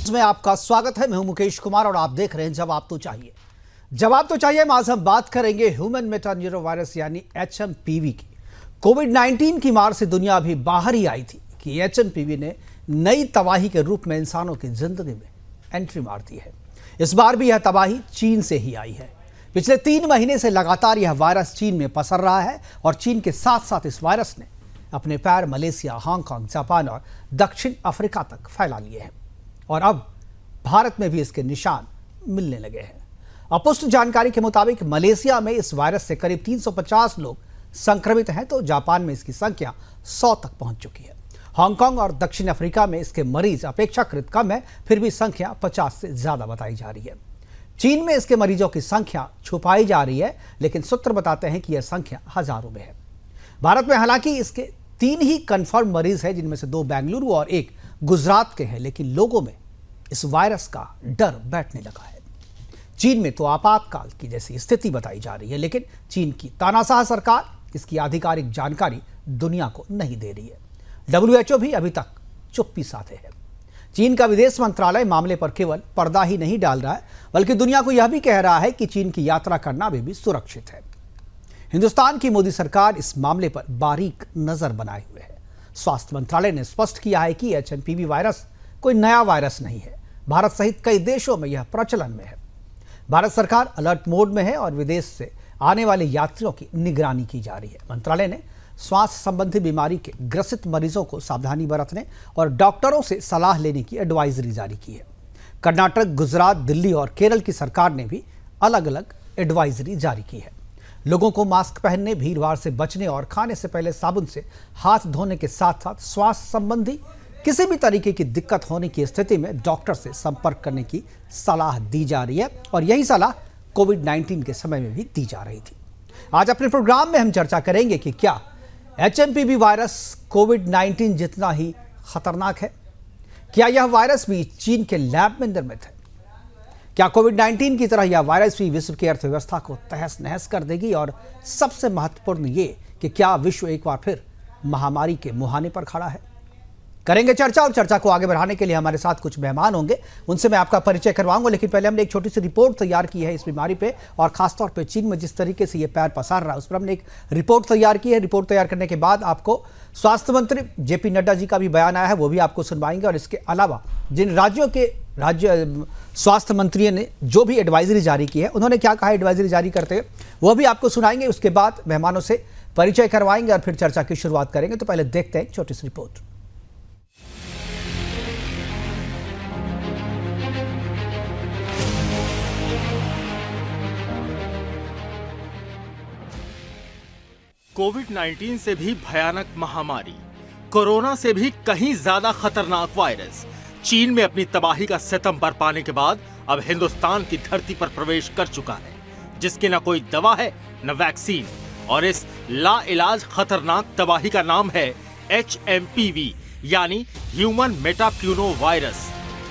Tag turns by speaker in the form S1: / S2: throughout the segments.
S1: में आपका स्वागत है। मैं हूं मुकेश कुमार और आप देख रहे हैं जवाब तो चाहिए। जवाब तो चाहिए में आज हम बात करेंगे ह्यूमन मेटा न्यूरो वायरस यानी HMPV की। कोविड-19 की मार से दुनिया अभी बाहर ही आई थी कि HMPV ने नई तबाही के रूप में इंसानों की जिंदगी में एंट्री मार दी है। इस बार भी यह तबाही चीन से ही आई है। पिछले 3 महीने से लगातार यह वायरस चीन में पसर रहा है और चीन के साथ साथ इस वायरस ने अपने पैर मलेशिया, हांगकांग, जापान और दक्षिण अफ्रीका तक फैला लिए हैं और अब भारत में भी इसके निशान मिलने लगे हैं। अपुष्ट जानकारी के मुताबिक मलेशिया में इस वायरस से करीब 350 लोग संक्रमित हैं, तो जापान में इसकी संख्या 100 तक पहुंच चुकी है। हांगकांग और दक्षिण अफ्रीका में इसके मरीज अपेक्षाकृत कम है, फिर भी संख्या 50 से ज्यादा बताई जा रही है। चीन में इसके मरीजों की संख्या छुपाई जा रही है, लेकिन सूत्र बताते हैं कि यह संख्या हजारों में है। भारत में हालांकि इसके 3 ही कंफर्म मरीज हैं, जिनमें से 2 बेंगलुरु और 1 गुजरात के हैं, लेकिन लोगों में इस वायरस का डर बैठने लगा है। चीन में तो आपातकाल की जैसी स्थिति बताई जा रही है, लेकिन चीन की तानाशाह सरकार इसकी आधिकारिक जानकारी दुनिया को नहीं दे रही है। WHO भी अभी तक चुप्पी साधे है। चीन का विदेश मंत्रालय मामले पर केवल पर्दा ही नहीं डाल रहा है, बल्कि दुनिया को यह भी कह रहा है कि चीन की यात्रा करना अभी भी सुरक्षित है। हिंदुस्तान की मोदी सरकार इस मामले पर बारीक नजर बनाए हुए है। स्वास्थ्य मंत्रालय ने स्पष्ट किया है कि HMPV वायरस कोई नया वायरस नहीं है। भारत सहित कई देशों में यह प्रचलन में है। भारत सरकार अलर्ट मोड में है और विदेश से आने वाले यात्रियों की निगरानी की जा रही है। मंत्रालय ने श्वास संबंधी बीमारी के ग्रसित मरीजों को सावधानी बरतने और डॉक्टरों से सलाह लेने की एडवाइजरी जारी की है। कर्नाटक, गुजरात, दिल्ली और केरल की सरकार ने भी अलग अलग एडवाइजरी जारी की है। लोगों को मास्क पहनने, भीड़भाड़ से बचने और खाने से पहले साबुन से हाथ धोने के साथ साथ श्वास संबंधी किसी भी तरीके की दिक्कत होने की स्थिति में डॉक्टर से संपर्क करने की सलाह दी जा रही है और यही सलाह कोविड-19 के समय में भी दी जा रही थी। आज अपने प्रोग्राम में हम चर्चा करेंगे कि क्या HMPV वायरस कोविड-19 जितना ही खतरनाक है? क्या यह वायरस भी चीन के लैब में निर्मित है? क्या कोविड-19 की तरह यह वायरस भी विश्व की अर्थव्यवस्था को तहस नहस कर देगी? और सबसे महत्वपूर्ण ये कि क्या विश्व एक बार फिर महामारी के मुहाने पर खड़ा है? करेंगे चर्चा और चर्चा को आगे बढ़ाने के लिए हमारे साथ कुछ मेहमान होंगे, उनसे मैं आपका परिचय करवाऊंगा। लेकिन पहले हमने एक छोटी सी रिपोर्ट तैयार की है इस बीमारी पे और खासतौर पे चीन में जिस तरीके से ये पैर पसार रहा है उस पर हमने एक रिपोर्ट तैयार की है। रिपोर्ट तैयार करने के बाद आपको स्वास्थ्य मंत्री JP नड्डा जी का भी बयान आया है, वो भी आपको सुनवाएंगे। और इसके अलावा जिन राज्यों के स्वास्थ्य मंत्री ने जो भी एडवाइजरी जारी की है, उन्होंने क्या कहा एडवाइजरी जारी करते हैं, वो भी आपको सुनाएंगे। उसके बाद मेहमानों से परिचय करवाएंगे और फिर चर्चा की शुरुआत करेंगे। तो पहले देखते हैं छोटी सी रिपोर्ट।
S2: कोविड-19 से भी भयानक महामारी, कोरोना से भी कहीं ज्यादा खतरनाक वायरस चीन में अपनी तबाही का सितम बरपाने के बाद अब हिंदुस्तान की धरती पर प्रवेश कर चुका है, जिसकी न कोई दवा है न वैक्सीन। और इस लाइलाज खतरनाक तबाही का नाम है HMPV यानी ह्यूमन मेटाप्यूनो वायरस,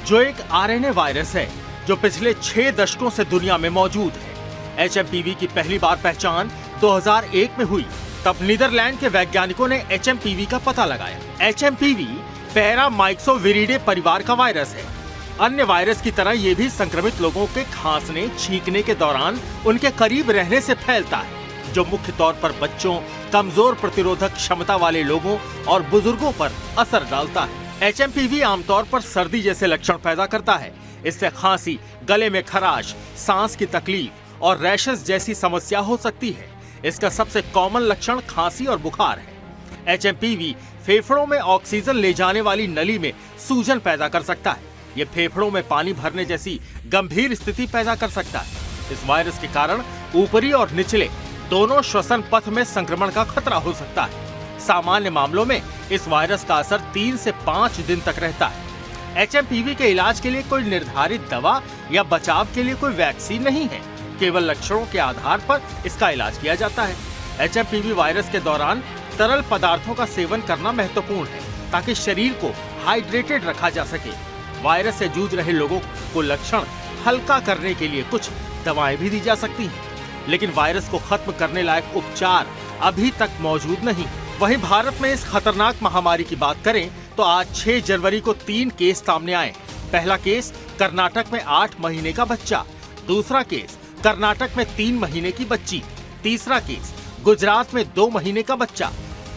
S2: जो एक RNA वायरस है जो पिछले 6 दशकों से दुनिया में मौजूद है। HMPV की पहली बार पहचान 2001 में हुई। तब नीदरलैंड के वैज्ञानिकों ने HMPV का पता लगाया। HMPV पैरामाइक्सोविरिडे परिवार का वायरस है। अन्य वायरस की तरह ये भी संक्रमित लोगों के खांसने, छींकने के दौरान उनके करीब रहने से फैलता है, जो मुख्य तौर पर बच्चों, कमजोर प्रतिरोधक क्षमता वाले लोगों और बुजुर्गों पर असर डालता है। HMPV आमतौर पर सर्दी जैसे लक्षण पैदा करता है। इससे खांसी, गले में खराश, सांस की तकलीफ और रैशेस जैसी समस्या हो सकती है। इसका सबसे कॉमन लक्षण खांसी और बुखार है। HMPV फेफड़ों में ऑक्सीजन ले जाने वाली नली में सूजन पैदा कर सकता है। ये फेफड़ों में पानी भरने जैसी गंभीर स्थिति पैदा कर सकता है। इस वायरस के कारण ऊपरी और निचले दोनों श्वसन पथ में संक्रमण का खतरा हो सकता है। सामान्य मामलों में इस वायरस का असर 3 से 5 दिन तक रहता है। HMPV के इलाज के लिए कोई निर्धारित दवा या बचाव के लिए कोई वैक्सीन नहीं है। केवल लक्षणों के आधार पर इसका इलाज किया जाता है। HMPV वायरस के दौरान तरल पदार्थों का सेवन करना महत्वपूर्ण है, ताकि शरीर को हाइड्रेटेड रखा जा सके। वायरस से जूझ रहे लोगों को लक्षण हल्का करने के लिए कुछ दवाएं भी दी जा सकती हैं, लेकिन वायरस को खत्म करने लायक उपचार अभी तक मौजूद नहीं। वहीं भारत में इस खतरनाक महामारी की बात करें तो आज 6 जनवरी को 3 केस सामने आए। पहला केस कर्नाटक में 8 महीने का बच्चा, दूसरा केस कर्नाटक में 3 महीने की बच्ची, तीसरा केस गुजरात में 2 महीने का बच्चा,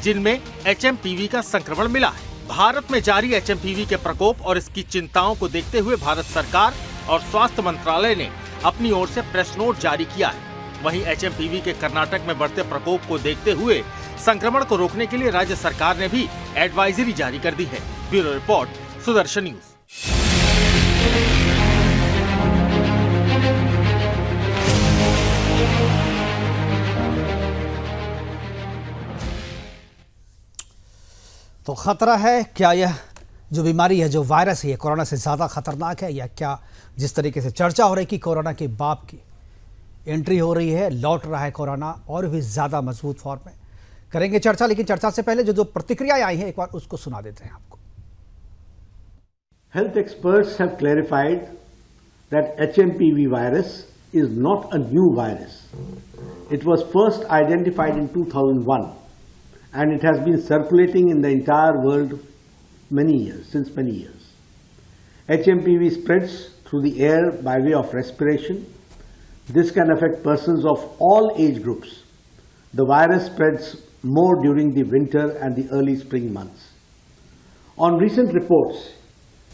S2: जिनमें एचएमपीवी का संक्रमण मिला है। भारत में जारी एचएमपीवी के प्रकोप और इसकी चिंताओं को देखते हुए भारत सरकार और स्वास्थ्य मंत्रालय ने अपनी ओर से प्रेस नोट जारी किया है। वहीं एचएमपीवी के कर्नाटक में बढ़ते प्रकोप को देखते हुए संक्रमण को रोकने के लिए राज्य सरकार ने भी एडवाइजरी जारी कर दी है। Bureau report, Sudarshan news.
S1: तो खतरा है क्या? यह जो बीमारी है, जो वायरस है, ये कोरोना से ज़्यादा खतरनाक है या क्या? जिस तरीके से चर्चा हो रही कि कोरोना के बाप की एंट्री हो रही है, लौट रहा है कोरोना और भी ज़्यादा मजबूत फॉर्म में। करेंगे चर्चा, लेकिन चर्चा से पहले जो प्रतिक्रियाएं आई हैं एक बार उसको सुना देते हैं आपको।
S3: Health experts have clarified that HMPV virus is not a new virus. It was first identified in 2001 and it has been circulating in the entire world since many years. HMPV spreads through the air by way of respiration. This can affect persons of all age groups. The virus spreads more during the winter and the early spring months. On recent reports,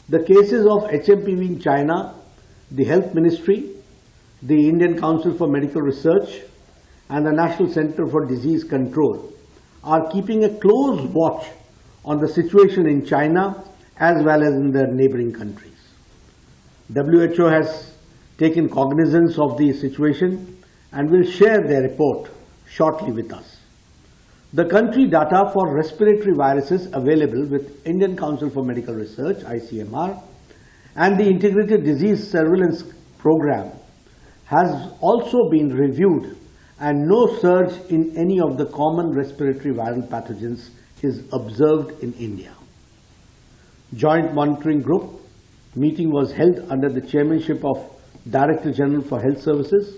S3: the cases of HMPV in China, the Health Ministry, the Indian Council for Medical Research, and the National Center for Disease Control are keeping a close watch on the situation in China as well as in the neighboring countries. WHO has taken cognizance of the situation and will share their report shortly with us. The country data for respiratory viruses available with Indian Council for Medical Research, ICMR, and the Integrated Disease Surveillance Program has also been reviewed, and no surge in any of the common respiratory viral pathogens is observed in India. Joint Monitoring Group meeting was held under the chairmanship of Director General for Health Services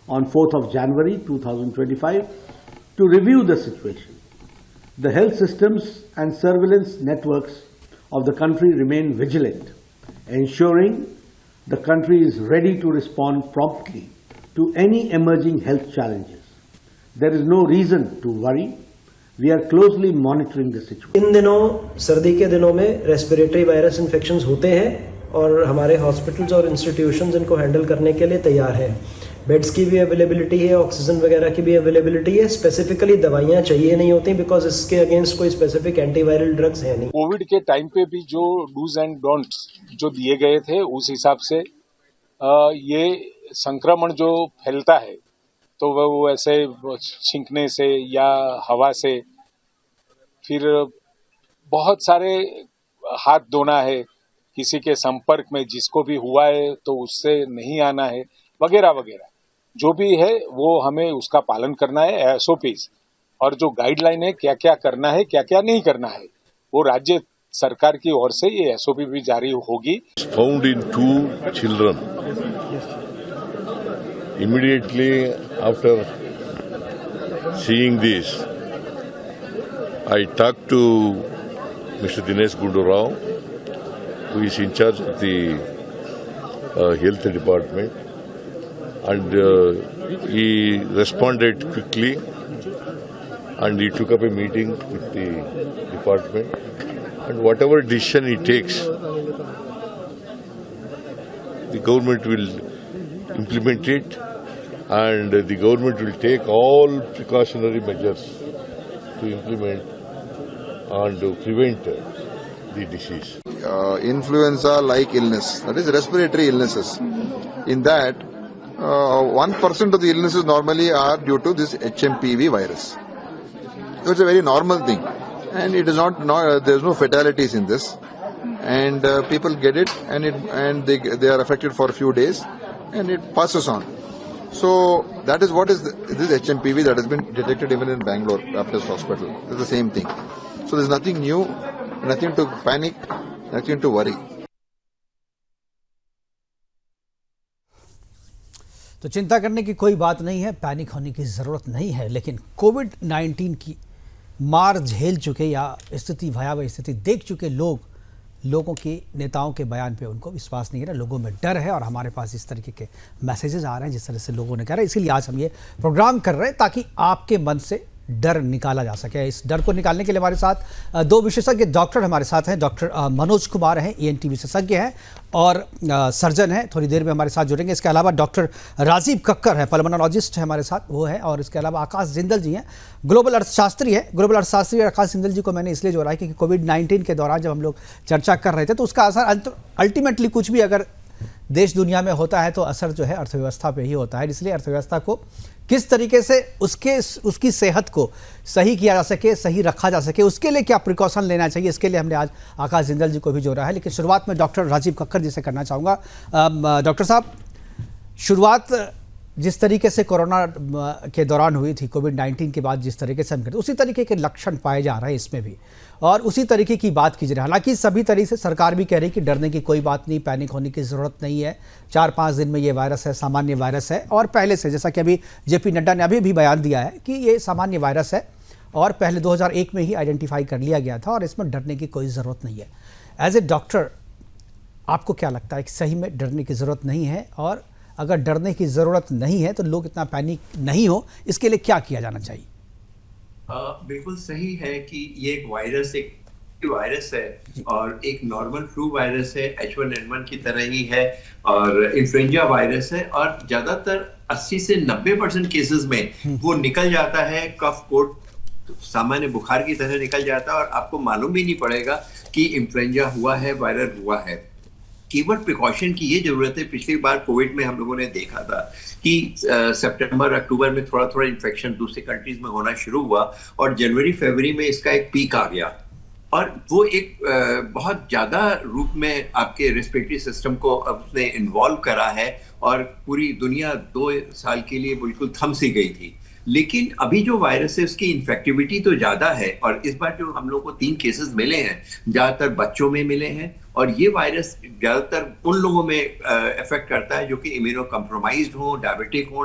S3: on 4th of January 2025 to review the situation. The health systems and surveillance networks of the country remain vigilant, ensuring the country is ready to respond promptly to any emerging health challenges. There is no reason to worry. We are closely monitoring the situation.
S4: इन दिनों, सर्दी के दिनों में respiratory virus infections होते हैं और हमारे hospitals और इंस्टीट्यूशंस इनको हैंडल करने के लिए तैयार हैं। बेड्स की भी अवेलेबिलिटी है, ऑक्सीजन वगैरह की भी अवेलेबिलिटी है। स्पेसिफिकली दवाइयाँ चाहिए नहीं होती बिकॉज इसके अगेंस्ट कोई स्पेसिफिक एंटीवायरल ड्रग्स है नहीं।
S5: कोविड के टाइम पे भी जो डूज एंड डोंट्स जो दिए गए थे, उस हिसाब से ये संक्रमण जो फैलता है तो वो ऐसे छींकने से या हवा से, फिर बहुत सारे हाथ धोना है, किसी के संपर्क में जिसको भी हुआ है तो उससे नहीं आना है, वगैरह वगैरह जो भी है वो हमें उसका पालन करना है। एसओपीज और जो गाइडलाइन है, क्या क्या करना है, क्या क्या नहीं करना है, वो राज्य सरकार की ओर से ये एसओपी भी जारी होगी।
S6: Found in 2 children. Immediately after seeing this, I talked to Mr. Dinesh Gundu Rao, who is in charge of the health department, and he responded quickly and he took up a meeting with the department, and whatever decision he takes, the government will implement it, and the government will take all precautionary measures to implement and to prevent the disease.
S7: Influenza-like illness, that is respiratory illnesses. In that, 1% of the illnesses normally are due to this HMPV virus. So it's a very normal thing, and it is not there is no fatalities in this, and people get it, and they are affected for a few days, and it passes on. So that is what is this HMPV that has been detected even in Bangalore Baptist Hospital. It's the same thing. So there's nothing new, nothing to panic, nothing to worry.
S1: तो चिंता करने की कोई बात नहीं है, panic होने की ज़रूरत नहीं है, लेकिन कोविड-19 की मार झेल चुके या स्थिति, भयावह स्थिति देख चुके लोग लोगों की नेताओं के बयान पे उनको विश्वास नहीं है, लोगों में डर है और हमारे पास इस तरीके के मैसेजेस आ रहे हैं जिस तरह से लोगों ने कह रहे हैं। इसीलिए आज हम ये प्रोग्राम कर रहे हैं ताकि आपके मन से डर निकाला जा सके। इस डर को निकालने के लिए हमारे साथ दो विशेषज्ञ डॉक्टर हमारे साथ हैं। डॉक्टर मनोज कुमार हैं, ENT विशेषज्ञ हैं और सर्जन हैं, थोड़ी देर में हमारे साथ जुड़ेंगे। इसके अलावा डॉक्टर राजीव कक्कर हैं, पल्मोनोलॉजिस्ट हैं हमारे साथ, वो हैं। और इसके अलावा आकाश जिंदल जी हैं, ग्लोबल अर्थशास्त्री हैं। ग्लोबल अर्थशास्त्री आकाश जिंदल जी को मैंने इसलिए जोड़ा है क्योंकि कोविड-19 के दौरान जब हम लोग चर्चा कर रहे थे तो उसका असर अल्टीमेटली कुछ भी अगर देश दुनिया में होता है तो असर जो है अर्थव्यवस्था पे ही होता है। इसलिए अर्थव्यवस्था को किस तरीके से उसकी सेहत को सही किया जा सके, सही रखा जा सके, उसके लिए क्या प्रिकॉशन लेना चाहिए, इसके लिए हमने आज आकाश जिंदल जी को भी जोड़ा है। लेकिन शुरुआत में डॉक्टर राजीव कक्कर जी से करना चाहूँगा। डॉक्टर साहब, शुरुआत जिस तरीके से कोरोना के दौरान हुई थी, कोविड-19 के बाद जिस तरीके से हम करते उसी तरीके के लक्षण पाए जा रहे हैं इसमें भी, और उसी तरीके की बात की जा रही है। हालांकि सभी तरीके से सरकार भी कह रही है कि डरने की कोई बात नहीं, पैनिक होने की ज़रूरत नहीं है, 4-5 दिन में ये वायरस है, सामान्य वायरस है। और पहले से, जैसा कि अभी JP नड्डा ने अभी भी बयान दिया है कि ये सामान्य वायरस है और पहले 2001 में ही आइडेंटिफाई कर लिया गया था और इसमें डरने की कोई ज़रूरत नहीं है। एज ए डॉक्टर आपको क्या लगता है कि सही में डरने की ज़रूरत नहीं है, और अगर डरने की ज़रूरत नहीं है तो लोग इतना पैनिक नहीं हो, इसके लिए क्या किया जाना चाहिए?
S8: बिल्कुल सही है कि ये एक वायरस है और एक नॉर्मल फ्लू वायरस है, H1N1 की तरह ही है और इन्फ्लुएंजा वायरस है। और ज्यादातर 80 से 90% केसेस में वो निकल जाता है, कफ कोट सामान्य बुखार की तरह निकल जाता है और आपको मालूम भी नहीं पड़ेगा कि इन्फ्लुएंजा हुआ है, वायरल हुआ है। केवल प्रिकॉशन की ये जरूरत है। पिछली बार कोविड में हम लोगों ने देखा था कि सितंबर अक्टूबर में थोड़ा थोड़ा इन्फेक्शन दूसरे कंट्रीज में होना शुरू हुआ और जनवरी फरवरी में इसका एक पीक आ गया और वो एक बहुत ज्यादा रूप में आपके रेस्पिरेटरी सिस्टम को अपने इन्वॉल्व करा है और पूरी दुनिया 2 साल के लिए बिल्कुल थम सी गई थी। लेकिन अभी जो वायरस है उसकी इन्फेक्टिविटी तो ज्यादा है और इस बार जो हम लोग को 3 केसेस मिले हैं, ज्यादातर बच्चों में मिले हैं और ये वायरस ज्यादातर उन लोगों में इफेक्ट करता है जो कि इम्यूनो कॉम्प्रोमाइज्ड हो, डायबिटिक हो,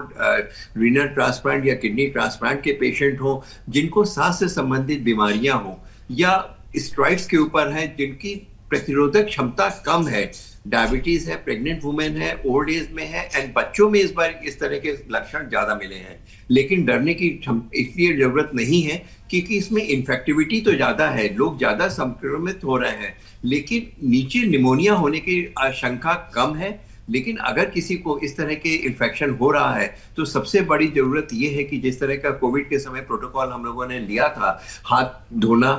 S8: रीनल ट्रांसप्लांट या किडनी ट्रांसप्लांट के पेशेंट हो, जिनको सांस से संबंधित बीमारियां हो या स्टेरॉइड्स के ऊपर हैं, जिनकी प्रतिरोधक क्षमता कम है, डायबिटीज है, प्रेग्नेंट वुमेन है, ओल्ड एज में है एंड बच्चों में इस बार इस तरह के लक्षण ज्यादा मिले हैं। लेकिन डरने की इसलिए जरूरत नहीं है क्योंकि इसमें इन्फेक्टिविटी तो ज्यादा है, लोग ज्यादा संक्रमित हो रहे हैं, लेकिन नीचे निमोनिया होने की आशंका कम है। लेकिन अगर किसी को इस तरह के इन्फेक्शन हो रहा है तो सबसे बड़ी जरूरत यह है कि जिस तरह का कोविड के समय प्रोटोकॉल हम लोगों ने लिया था, हाथ धोना,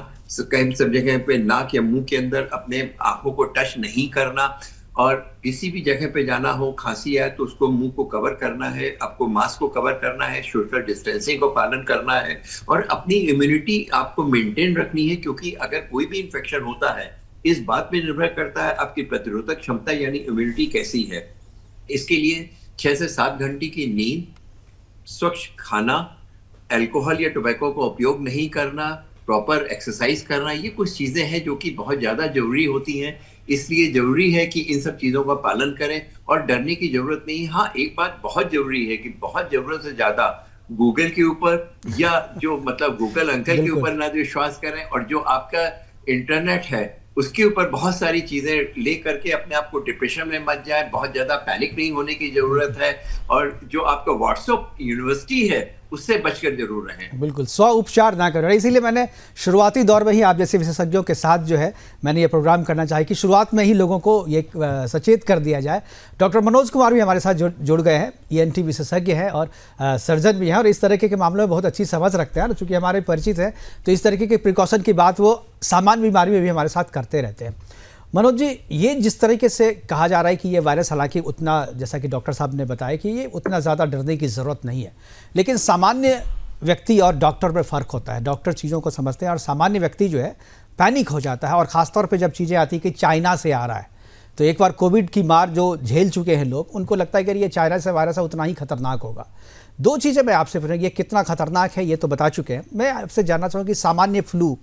S8: कहीं सब जगह पे नाक या मुंह के अंदर अपने आंखों को टच नहीं करना और किसी भी जगह पे जाना हो, खांसी आए तो उसको मुंह को कवर करना है, आपको मास्क को कवर करना है, सोशल डिस्टेंसिंग को पालन करना है और अपनी इम्यूनिटी आपको मेंटेन रखनी है। क्योंकि अगर कोई भी इन्फेक्शन होता है इस बात पे निर्भर करता है आपकी प्रतिरोधक क्षमता यानी इम्यूनिटी कैसी है। इसके लिए 6 से 7 घंटे की नींद, स्वच्छ खाना, अल्कोहल या टोबैको का उपयोग नहीं करना, प्रॉपर एक्सरसाइज करना, ये कुछ चीजें हैं जो कि बहुत ज्यादा जरूरी होती हैं। इसलिए जरूरी है कि इन सब चीजों का पालन करें और डरने की जरूरत नहीं। हाँ, एक बात बहुत जरूरी है कि बहुत जरूरत से ज्यादा गूगल के ऊपर या जो मतलब गूगल अंकल के ऊपर ना विश्वास करें और जो आपका इंटरनेट है उसके ऊपर बहुत सारी चीजें ले करके अपने आप को डिप्रेशन में मत जाए। बहुत ज्यादा पैनिक नहीं होने की जरूरत है और जो आपका व्हाट्सएप यूनिवर्सिटी है उससे बचकर जरूर रहें।
S1: बिल्कुल, स्व उपचार ना करें। इसीलिए मैंने शुरुआती दौर में ही आप जैसे विशेषज्ञों के साथ जो है मैंने ये प्रोग्राम करना चाहिए कि शुरुआत में ही लोगों को ये सचेत कर दिया जाए। डॉक्टर मनोज कुमार भी हमारे साथ जुड़ गए हैं, ENT विशेषज्ञ हैं और सर्जन भी हैं और इस तरीके के मामलों में बहुत अच्छी समझ रखते हैं। चूँकि हमारे परिचित हैं तो इस तरीके के प्रिकॉशन की बात वो सामान्य बीमारी में भी हमारे साथ करते रहते हैं। मनोज जी, ये जिस तरीके से कहा जा रहा है कि ये वायरस, हालांकि उतना, जैसा कि डॉक्टर साहब ने बताया कि ये उतना ज़्यादा डरने की ज़रूरत नहीं है, लेकिन सामान्य व्यक्ति और डॉक्टर में फ़र्क होता है। डॉक्टर चीज़ों को समझते हैं और सामान्य व्यक्ति जो है पैनिक हो जाता है और ख़ासतौर पे जब चीज़ें आती है कि चाइना से आ रहा है तो एक बार कोविड की मार जो झेल चुके हैं लोग, उनको लगता है कि ये चाइना से वायरस है उतना ही खतरनाक होगा। 2 चीज़ें मैं आपसे पूछूँगी, ये कितना खतरनाक है ये तो बता चुके हैं, मैं आपसे जानना चाहूँगा कि सामान्य फ्लू,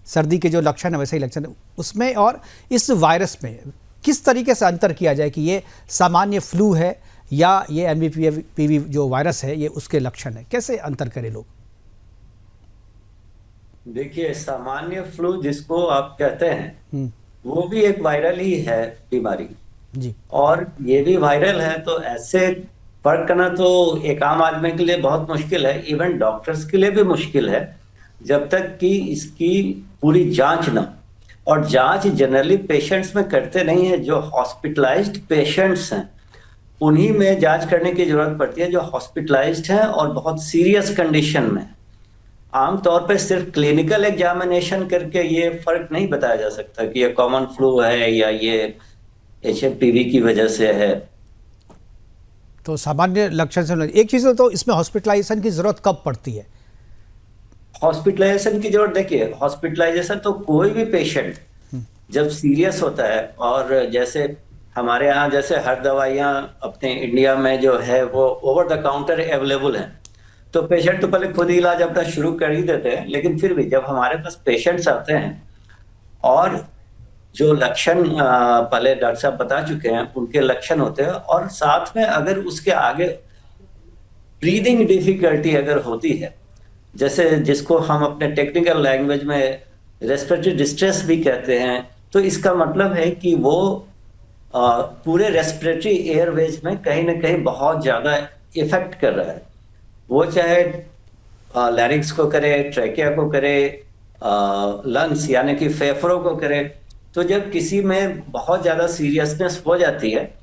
S1: सर्दी के जो लक्षण है वैसे ही लक्षण उसमें और इस वायरस में किस तरीके से अंतर किया जाए कि ये सामान्य फ्लू है या ये MPV जो वायरस है ये उसके लक्षण है, कैसे अंतर करें लोग?
S9: देखिए, सामान्य फ्लू जिसको आप कहते हैं वो भी एक वायरल ही है बीमारी,
S1: जी।
S9: और ये भी वायरल है, तो ऐसे फर्क करना तो एक आम आदमी के लिए बहुत मुश्किल है, इवन डॉक्टर्स के लिए भी मुश्किल है, जब तक कि इसकी पूरी जांच ना हो। और जांच जनरली पेशेंट्स में करते नहीं है, जो हॉस्पिटलाइज्ड पेशेंट्स हैं उन्हीं में जांच करने की जरूरत पड़ती है, जो हॉस्पिटलाइज्ड हैं और बहुत सीरियस कंडीशन में। आमतौर पर सिर्फ क्लिनिकल एग्जामिनेशन करके ये फर्क नहीं बताया जा सकता कि ये कॉमन फ्लू है या ये HMPV की वजह से है।
S1: तो सामान्य लक्षण से एक चीज़ तो इसमें हॉस्पिटलाइजेशन की ज़रूरत कब पड़ती है?
S9: हॉस्पिटलाइजेशन की जरूरत, देखिए हॉस्पिटलाइजेशन तो कोई भी पेशेंट जब सीरियस होता है, और जैसे हमारे यहाँ जैसे हर दवाइयाँ अपने इंडिया में जो है वो ओवर द काउंटर अवेलेबल हैं, तो पेशेंट तो पहले खुद ही इलाज अपना शुरू कर ही देते हैं। लेकिन फिर भी जब हमारे पास पेशेंट्स आते हैं और जो लक्षण पहले डॉक्टर साहब बता चुके हैं उनके लक्षण होते हैं, और साथ में अगर उसके आगे ब्रीदिंग डिफिकल्टी अगर होती है, जैसे जिसको हम अपने टेक्निकल लैंग्वेज में रेस्पिरेटरी डिस्ट्रेस भी कहते हैं, तो इसका मतलब है कि वो पूरे रेस्पिरेटरी एयरवेज में कहीं ना कहीं बहुत ज़्यादा इफेक्ट कर रहा है। वो चाहे लैरिंक्स को करे, ट्रैकिया को करे, लंग्स यानी कि फेफड़ों को करे। तो जब किसी में बहुत ज़्यादा सीरियसनेस हो जाती है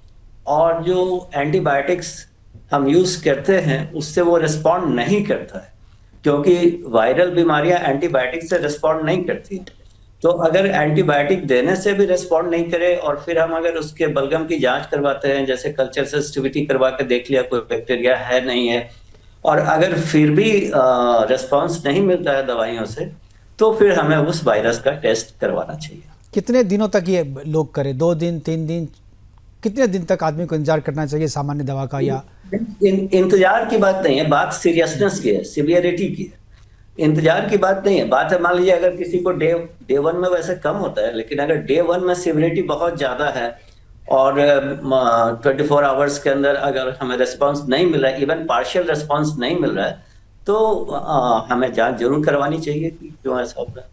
S9: और जो एंटीबायोटिक्स हम यूज़ करते हैं उससे वो रिस्पॉन्ड नहीं करता है, क्योंकि वायरल बीमारियां एंटीबायोटिक से रिस्पॉन्ड नहीं करती। तो अगर एंटीबायोटिक देने से भी रिस्पॉन्ड नहीं करे और फिर हम अगर उसके बलगम की जांच करवाते हैं, जैसे कल्चर सेंसिटिविटी करवा के देख लिया कोई बैक्टीरिया है नहीं है, और अगर फिर भी रिस्पॉन्स नहीं मिलता है दवाइयों से, तो फिर हमें उस वायरस का टेस्ट करवाना चाहिए।
S1: कितने दिनों तक ये लोग करें? 2 दिन, 3 दिन, कितने दिन तक आदमी को इंतजार करना चाहिए सामान्य दवा का? या
S9: इंतजार की बात नहीं है, बात सीरियसनेस की है, सीवियरिटी की है। इंतजार की बात नहीं है, बात है मान लीजिए अगर किसी को डे 1 में वैसे कम होता है, लेकिन अगर डे 1 में सीवियरिटी बहुत ज्यादा है और 24 आवर्स के अंदर अगर हमें रिस्पांस नहीं मिल रहा है, इवन पार्शियल रिस्पांस नहीं मिल रहा है, तो हमें जांच जरूर करवानी चाहिए कि क्यों ऐसा हो रहा है।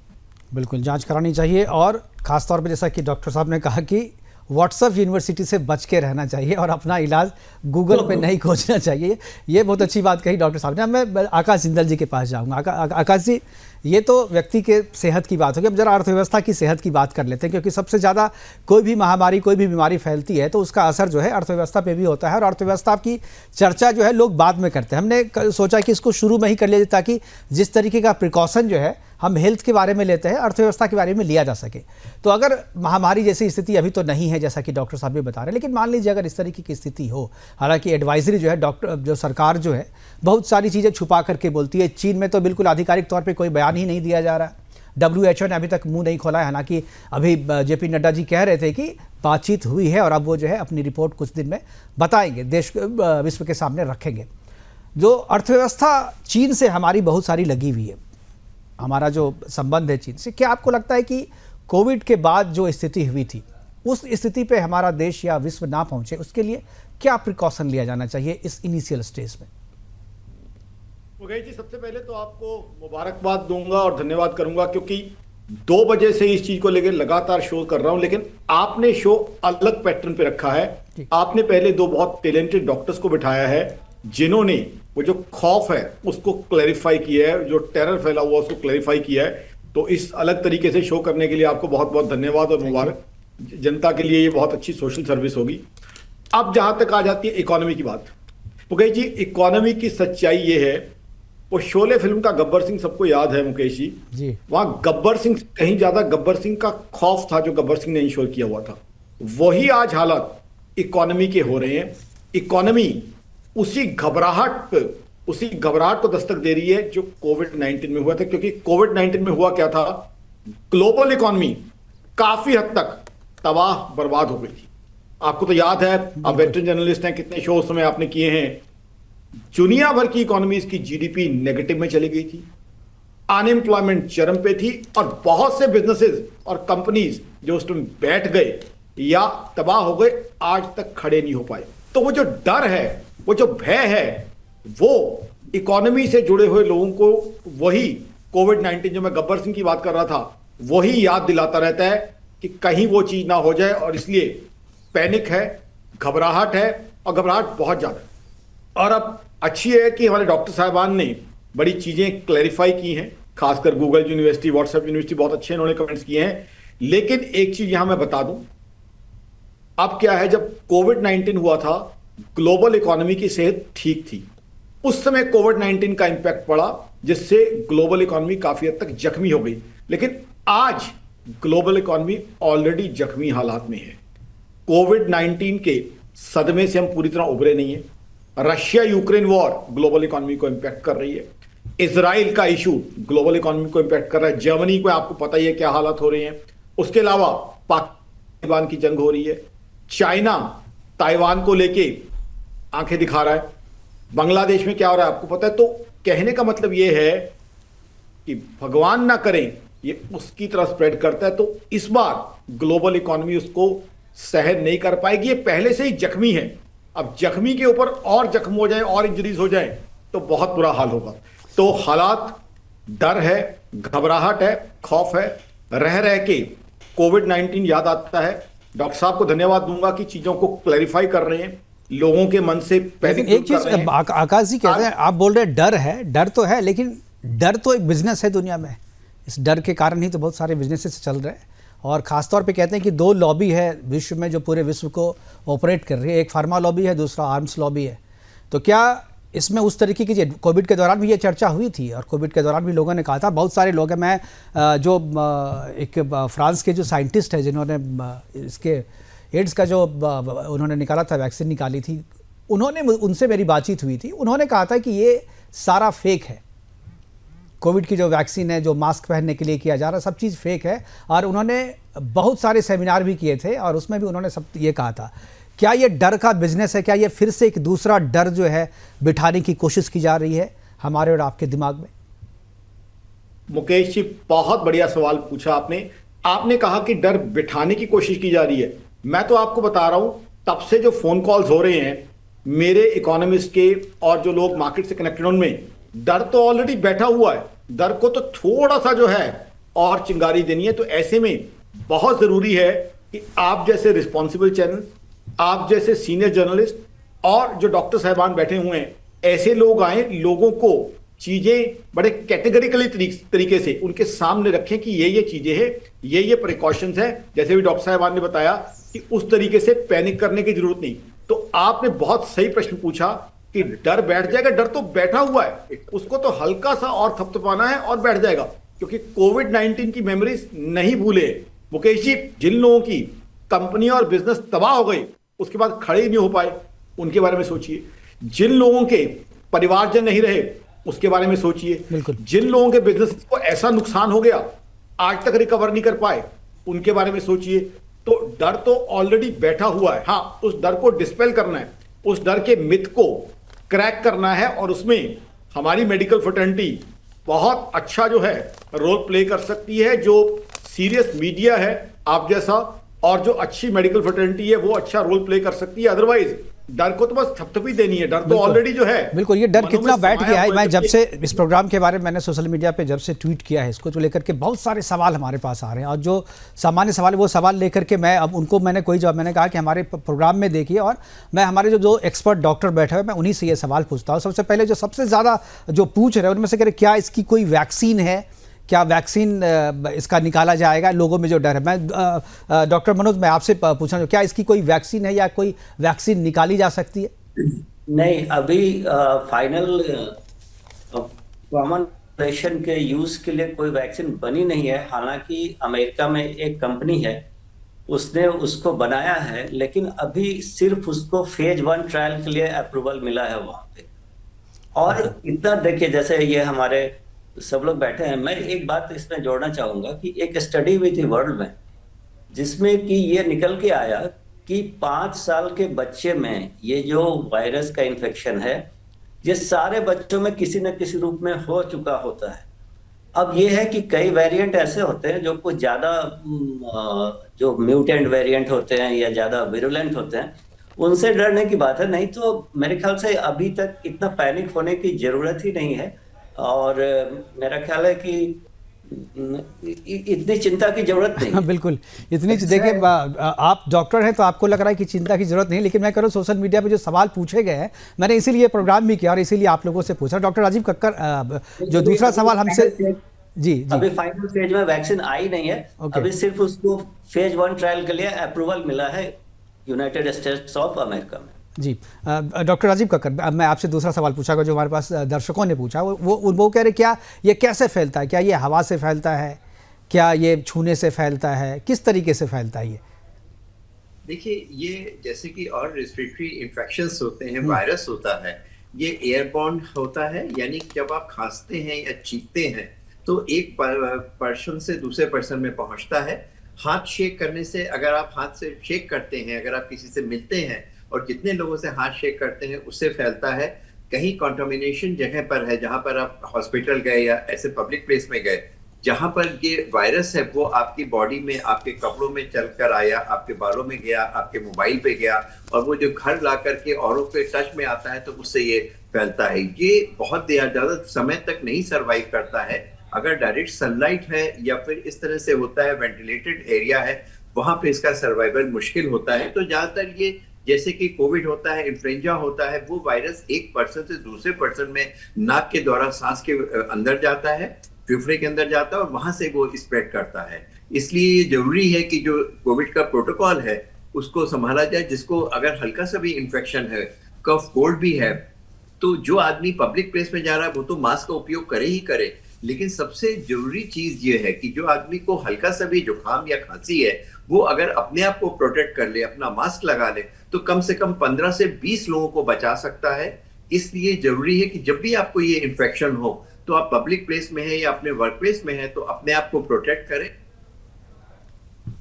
S1: बिल्कुल जांच करानी चाहिए, और ख़ासतौर पे जैसा कि डॉक्टर साहब ने कहा कि व्हाट्सएप यूनिवर्सिटी से बच के रहना चाहिए और अपना इलाज गूगल पे नहीं खोजना चाहिए। ये बहुत अच्छी बात कही डॉक्टर साहब ने। अब मैं आकाश जिंदल जी के पास जाऊंगा। आकाश जी, ये तो व्यक्ति के सेहत की बात होगी, अब जरा अर्थव्यवस्था की सेहत की बात कर लेते हैं, क्योंकि सबसे ज़्यादा कोई भी महामारी, कोई भी बीमारी फैलती है तो उसका असर जो है अर्थव्यवस्था पे भी होता है, और अर्थव्यवस्था की चर्चा जो है लोग बाद में करते हैं। हमने सोचा कि इसको शुरू में ही कर लिया ताकि जिस तरीके का प्रिकॉशन जो है हम हेल्थ के बारे में लेते हैं, अर्थव्यवस्था के बारे में लिया जा सके। तो अगर महामारी जैसी स्थिति अभी तो नहीं है जैसा कि डॉक्टर साहब भी बता रहे हैं, लेकिन मान लीजिए अगर इस तरीके की स्थिति हो, हालांकि एडवाइजरी जो है डॉक्टर जो सरकार जो है बहुत सारी चीज़ें छुपा करके बोलती है। चीन में तो बिल्कुल आधिकारिक तौर पर कोई बयान ही नहीं दिया जा रहा है। WHO ने अभी तक मुंह नहीं खोला है, हालांकि अभी JP नड्डा जी कह रहे थे कि बातचीत हुई है और अब वो जो है अपनी रिपोर्ट कुछ दिन में बताएंगे, देश विश्व के सामने रखेंगे। जो अर्थव्यवस्था चीन से हमारी बहुत सारी लगी हुई है, हमारा जो संबंध है चीन से, क्या आपको लगता है कि कोविड के बाद जो स्थिति हुई थी उस स्थिति पे हमारा देश या विश्व ना पहुंचे, उसके लिए क्या प्रिकॉशन लिया जाना चाहिए इस इनिशियल स्टेज में?
S10: मुकेश जी, सबसे पहले तो आपको मुबारकबाद दूंगा और धन्यवाद करूंगा, क्योंकि 2 बजे से इस चीज को लेकर लगातार शो कर रहा हूं, लेकिन आपने शो अलग पैटर्न पे रखा है। आपने पहले 2 बहुत टैलेंटेड डॉक्टर्स को बिठाया है जिन्होंने वो जो खौफ है उसको क्लैरिफाई किया है, जो टेरर फैला हुआ उसको क्लैरिफाई किया है। तो इस अलग तरीके से शो करने के लिए आपको बहुत बहुत धन्यवाद और मुबारक। जनता के लिए ये बहुत अच्छी सोशल सर्विस होगी। अब जहां तक आ जाती है इकोनॉमी की बात, मुकेश जी, इकोनॉमी की सच्चाई ये है, वो शोले फिल्म का गब्बर सिंह सबको याद है मुकेश जी, वहां गब्बर सिंह कहीं ज्यादा गब्बर सिंह का खौफ था जो गब्बर सिंह ने इंश्योर किया हुआ था। वही आज हालात इकोनॉमी के हो रहे हैं। इकोनॉमी उसी घबराहट को दस्तक दे रही है जो कोविड-19 में हुआ था, क्योंकि कोविड-19 में हुआ क्या था, ग्लोबल इकोनॉमी काफी हद तक तबाह बर्बाद हो गई थी। आपको तो याद है, आप वेटरन जर्नलिस्ट हैं, कितने शो उस समय आपने किए हैं। दुनिया भर की इकोनॉमीज की GDP नेगेटिव में चली गई थी, अनएम्प्लॉयमेंट चरम पे थी, और बहुत से बिजनेसेस और कंपनीज जो उस टाइम बैठ गए या तबाह हो गए, आज तक खड़े नहीं हो पाए। तो वो जो डर है, वो जो भय है, वो इकोनॉमी से जुड़े हुए लोगों को वही कोविड-19 जो मैं गब्बर सिंह की बात कर रहा था, वही याद दिलाता रहता है कि कहीं वो चीज ना हो जाए, और इसलिए पैनिक है, घबराहट है, और घबराहट बहुत ज्यादा है। और अब अच्छी है कि हमारे डॉक्टर साहिबान ने बड़ी चीजें क्लैरिफाई की हैं, खासकर गूगल यूनिवर्सिटी, व्हाट्सएप यूनिवर्सिटी बहुत अच्छे इन्होंने कमेंट्स किए हैं। लेकिन एक चीज यहां मैं बता दूं, अब क्या है, जब कोविड-19 हुआ था ग्लोबल इकोनॉमी की सेहत ठीक थी, उस समय कोविड-19 का इंपैक्ट पड़ा जिससे ग्लोबल इकोनॉमी काफी हद तक जख्मी हो गई। लेकिन आज ग्लोबल इकोनॉमी ऑलरेडी जख्मी हालात में है। कोविड-19 के सदमे से हम पूरी तरह उभरे नहीं है। Russia Ukraine war global economy को इंपैक्ट कर रही है। इजराइल का इशू ग्लोबल इकोनॉमी को इंपैक्ट कर रहा है। जर्मनी को आपको पता ही है क्या हालात हो रहे हैं। उसके अलावा पाकिस्तान की जंग हो रही है। चाइना ताइवान को लेके आंखें दिखा रहा है। बांग्लादेश में क्या हो रहा है आपको पता है। तो कहने का मतलब यह है कि भगवान ना करें ये उसकी तरफ स्प्रेड करता है, तो इस बार ग्लोबल इकोनॉमी उसको सहन नहीं कर पाएगी। ये पहले से ही जख्मी है, अब जख्मी के ऊपर और जख्म हो जाए और इंजरीज हो जाए तो बहुत बुरा हाल होगा। तो हालात, डर है, घबराहट है, खौफ है। रह रह के कोविड-19 याद आता है। डॉक्टर साहब को धन्यवाद दूंगा कि चीजों को क्लैरिफाई कर रहे हैं, लोगों के मन से पैनिक
S1: एक चीज आकाश जी कहते हैं, आप बोल रहे हैं डर है, डर तो है, लेकिन डर तो एक बिजनेस है दुनिया में। इस डर के कारण ही तो बहुत सारे बिजनेसेस चल रहे हैं। और ख़ासतौर पे कहते हैं कि दो लॉबी है विश्व में जो पूरे विश्व को ऑपरेट कर रही है, एक फार्मा लॉबी है, दूसरा आर्म्स लॉबी है। तो क्या इसमें उस तरीके की कोविड के दौरान भी ये चर्चा हुई थी, और कोविड के दौरान भी लोगों ने कहा था, बहुत सारे लोग हैं, मैं जो एक फ्रांस के जो साइंटिस्ट है जिन्होंने इसके एड्स का जो उन्होंने निकाला था, वैक्सीन निकाली थी, उन्होंने उनसे मेरी बातचीत हुई थी। उन्होंने कहा था कि ये सारा फेक है, कोविड की जो वैक्सीन है, जो मास्क पहनने के लिए किया जा रहा है, सब चीज़ फेक है। और उन्होंने बहुत सारे सेमिनार भी किए थे और उसमें भी उन्होंने सब ये कहा था। क्या ये डर का बिजनेस है? क्या ये फिर से एक दूसरा डर जो है बिठाने की कोशिश की जा रही है हमारे और आपके दिमाग में?
S10: मुकेश जी, बहुत बढ़िया सवाल पूछा आपने। आपने कहा कि डर बिठाने की कोशिश की जा रही है। मैं तो आपको बता रहा हूं, तब से जो फोन कॉल्स हो रहे हैं मेरे इकोनॉमिस्ट के और जो लोग मार्केट से कनेक्टेड, उनमें डर तो ऑलरेडी बैठा हुआ है। डर को तो थोड़ा सा जो है और चिंगारी देनी है। तो ऐसे में बहुत जरूरी है कि आप जैसे रिस्पॉन्सिबल चैनल, आप जैसे सीनियर जर्नलिस्ट और जो डॉक्टर साहिबान बैठे हुए हैं, ऐसे लोग आए, लोगों को चीजें बड़े कैटेगरिकली तरीके से उनके सामने रखें कि ये चीजें हैं, ये प्रिकॉशंस हैं। जैसे भी डॉक्टर साहिबान ने बताया कि उस तरीके से पैनिक करने की जरूरत नहीं। तो आपने बहुत सही प्रश्न पूछा कि डर बैठ जाएगा। डर तो बैठा हुआ है, उसको तो हल्का सा और थपथपाना है और बैठ जाएगा। क्योंकि कोविड-19 की मेमोरीज नहीं भूले मुकेश जी। जिन लोगों की कंपनी और बिजनेस तबाह हो गई, उसके बाद खड़े ही नहीं हो पाए, उनके बारे में सोचिए। जिन लोगों के परिवारजन नहीं रहे, उसके बारे में सोचिए। जिन लोगों के बिजनेस को ऐसा नुकसान हो गया, आज तक रिकवर नहीं कर पाए, उनके बारे में सोचिए। तो डर तो ऑलरेडी बैठा हुआ है। हाँ, उस डर को डिस्पेल करना है, उस डर के मिथ को क्रैक करना है, और उसमें हमारी मेडिकल फ्रेटर्निटी बहुत अच्छा जो है रोल प्ले कर सकती है। जो सीरियस मीडिया है आप जैसा, और जो अच्छी मेडिकल फ्रेटर्निटी है, वो अच्छा रोल प्ले कर सकती है। अदरवाइज डर को तो बस थपथपी देनी है। डर तो ऑलरेडी जो है,
S1: बिल्कुल, ये डर कितना बैठ गया है। मैं जब से इस प्रोग्राम के बारे में मैंने सोशल मीडिया पे जब से ट्वीट किया है इसको, तो लेकर के बहुत सारे सवाल हमारे पास आ रहे हैं। और जो सामान्य सवाल है वो सवाल लेकर के मैं अब उनको मैंने कोई जवाब, मैंने कहा कि हमारे प्रोग्राम में देखिए, और मैं हमारे जो एक्सपर्ट डॉक्टर बैठे हुए मैं उन्हीं से ये सवाल पूछता हूँ। सबसे पहले जो सबसे ज़्यादा जो पूछ रहे हैं उनमें से कह रहे क्या इसकी कोई वैक्सीन है, क्या वैक्सीन इसका निकाला जाएगा? लोगों में जो डर है, मैं डॉक्टर मनोज, मैं आपसे पूछना चाहूँ, क्या इसकी कोई वैक्सीन है या कोई वैक्सीन निकाली जा सकती है?
S9: नहीं, अभी फाइनल कॉमन के यूज के लिए कोई वैक्सीन बनी नहीं है। हालांकि अमेरिका में एक कंपनी है, उसने उसको बनाया है, लेकिन अभी सिर्फ उसको फेज 1 ट्रायल के लिए अप्रूवल मिला है वहां पे। और इतना देखिए, जैसे ये हमारे सब लोग बैठे हैं, मैं एक बात इसमें जोड़ना चाहूंगा कि एक स्टडी हुई थी वर्ल्ड में, जिसमें कि ये निकल के आया कि 5 साल के बच्चे में ये जो वायरस का इन्फेक्शन है, ये सारे बच्चों में किसी न किसी रूप में हो चुका होता है। अब ये है कि कई वेरिएंट ऐसे होते हैं जो कुछ ज्यादा जो म्यूटेंट वेरिएंट होते हैं या ज्यादा विरुलेंट होते हैं, उनसे डरने की बात है। नहीं तो मेरे ख्याल से अभी तक इतना पैनिक होने की जरूरत ही नहीं है। और मेरा ख्याल है कि इतनी चिंता की जरूरत नहीं है।
S1: बिल्कुल, इतनी देखिए आप डॉक्टर हैं तो आपको लग रहा है कि चिंता की जरूरत नहीं, लेकिन मैं कह रहा हूँ सोशल मीडिया पे जो सवाल पूछे गए हैं, मैंने इसीलिए प्रोग्राम भी किया और इसीलिए आप लोगों से पूछा। डॉक्टर राजीव कक्कर, जो दूसरा सवाल हमसे जी
S9: अभी फाइनल फेज में वैक्सीन आई नहीं है।
S1: ओके।
S9: अभी सिर्फ उसको फेज 1 ट्रायल के लिए अप्रूवल मिला है यूनाइटेड स्टेट्स ऑफ अमेरिका में।
S1: जी डॉक्टर राजीव कक्कर, अब मैं आपसे दूसरा सवाल पूछा जो हमारे पास दर्शकों ने पूछा, वो कह रहे क्या ये कैसे फैलता है, क्या ये हवा से फैलता है, क्या ये छूने से फैलता है, किस तरीके से फैलता है ये?
S8: देखिए, ये जैसे कि और रेस्पिरेटरी इन्फेक्शंस होते हैं, वायरस होता है, ये एयरबॉर्न होता है, यानी जब आप खांसते हैं या चीखते हैं तो एक पर्सन से दूसरे पर्सन में पहुंचता है। हाथ शेक करने से, अगर आप हाथ से शेक करते हैं, अगर आप किसी से मिलते हैं और जितने लोगों से हाथ शेक करते हैं उससे फैलता है। कहीं कंटामिनेशन जगह पर है, जहां पर आप हॉस्पिटल गए या ऐसे पब्लिक प्लेस में गए जहां पर ये वायरस है, वो आपकी बॉडी में, आपके कपड़ों में चलकर आया, आपके बालों में गया, आपके मोबाइल पे गया और वो जो घर ला करके औरों के टच में आता है तो उससे ये फैलता है। ये बहुत ज्यादा समय तक नहीं सर्वाइव करता है। अगर डायरेक्ट सनलाइट है या फिर इस तरह से होता है, वेंटिलेटेड एरिया है, वहां पे इसका सर्वाइवल मुश्किल होता है। तो ज्यादातर ये जैसे कि कोविड होता है, इन्फ्लुएंजा होता है, वो वायरस एक पर्सन से दूसरे पर्सन में नाक के द्वारा सांस के अंदर जाता है, फेफड़े के अंदर जाता है और वहां से वो स्प्रेड करता है। इसलिए ये जरूरी है कि जो कोविड का प्रोटोकॉल है उसको संभाला जाए। जिसको अगर हल्का सा भी इन्फेक्शन है, कफ कोल्ड भी है, तो जो आदमी पब्लिक प्लेस में जा रहा है वो तो मास्क का उपयोग करे ही करे, लेकिन सबसे जरूरी चीज ये है कि जो आदमी को हल्का सा भी जुकाम या खांसी है वो अगर अपने आप को प्रोटेक्ट कर ले, अपना मास्क लगा ले, तो कम से कम 15 से 20 लोगों को बचा सकता है। इसलिए जरूरी है कि जब भी आपको ये इन्फेक्शन हो तो आप पब्लिक प्लेस में है या अपने वर्क प्लेस में है तो अपने आप को प्रोटेक्ट करें,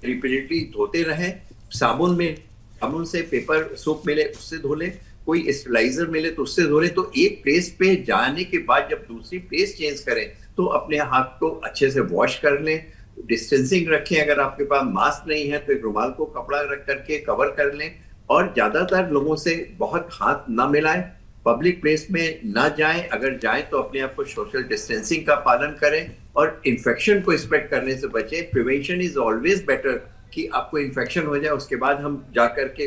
S8: रिपीटेडली धोते रहें, साबुन से, पेपर सोप मिले उससे धो लें, कोई स्टेरिलाइजर मिले तो उससे धो लें। तो एक प्लेस पे जाने के बाद जब दूसरी प्लेस चेंज करें तो अपने हाथ को अच्छे से वॉश कर लें, डिस्टेंसिंग रखें। अगर आपके पास मास्क नहीं है तो एक रुमाल को कपड़ा रख करके कवर कर लें और ज्यादातर लोगों से बहुत हाथ ना मिलाएं, पब्लिक प्लेस में ना जाएं, अगर जाएं तो अपने आप को सोशल डिस्टेंसिंग का पालन करें और इन्फेक्शन को स्प्रेड करने से बचें। प्रिवेंशन इज ऑलवेज बेटर कि आपको इन्फेक्शन हो जाए उसके बाद हम जाकर के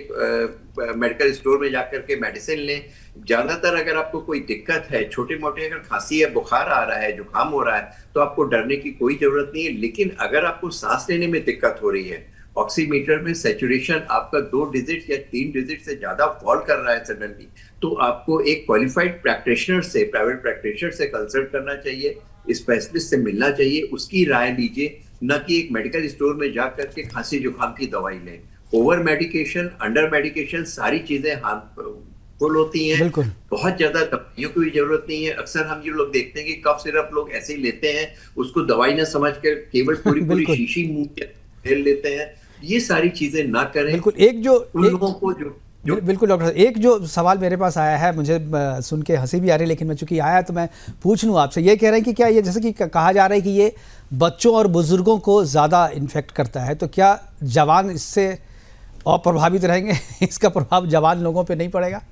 S8: मेडिकल स्टोर में जाकर के मेडिसिन लें। ज्यादातर अगर आपको कोई दिक्कत है, छोटे मोटे अगर खांसी है, बुखार आ रहा है, जुकाम हो रहा है, तो आपको डरने की कोई जरूरत नहीं है। लेकिन अगर आपको सांस लेने में दिक्कत हो रही है, ऑक्सीमीटर में सैचुरेशन आपका 2 डिजिट या 3 डिजिट से ज्यादा फॉल कर रहा है सडनली, तो आपको एक क्वालिफाइड प्रैक्टिशनर से, प्राइवेट प्रैक्टिशनर से कंसल्ट करना चाहिए, स्पेशलिस्ट से मिलना चाहिए, उसकी राय लीजिए, न कि एक मेडिकल स्टोर में जा करके खांसी जुकाम की दवाई लें। ओवर मेडिकेशन, अंडर मेडिकेशन, सारी चीजें हार्मफुल होती हैं। बहुत ज्यादा दवाइयों की भी जरूरत नहीं है। अक्सर हम ये लोग देखते हैं कि कफ सिरप लोग ऐसे ही लेते हैं, उसको दवाई न समझ कर केवल पूरी शीशी मुंह के फेल लेते हैं। ये सारी चीजें ना करें।
S1: बिल्कुल, लोगों को बिल्कुल डॉक्टर, एक जो सवाल मेरे पास आया है, मुझे सुन के हंसी भी आ रही है, लेकिन मैं चूंकि आया तो मैं पूछ लूँ आपसे। ये कह रहे हैं कि क्या ये, जैसे कि कहा जा रहा है कि ये बच्चों और बुजुर्गों को ज़्यादा इन्फेक्ट करता है, तो क्या जवान इससे और प्रभावित रहेंगे? इसका प्रभाव जवान लोगों पे नहीं पड़ेगा?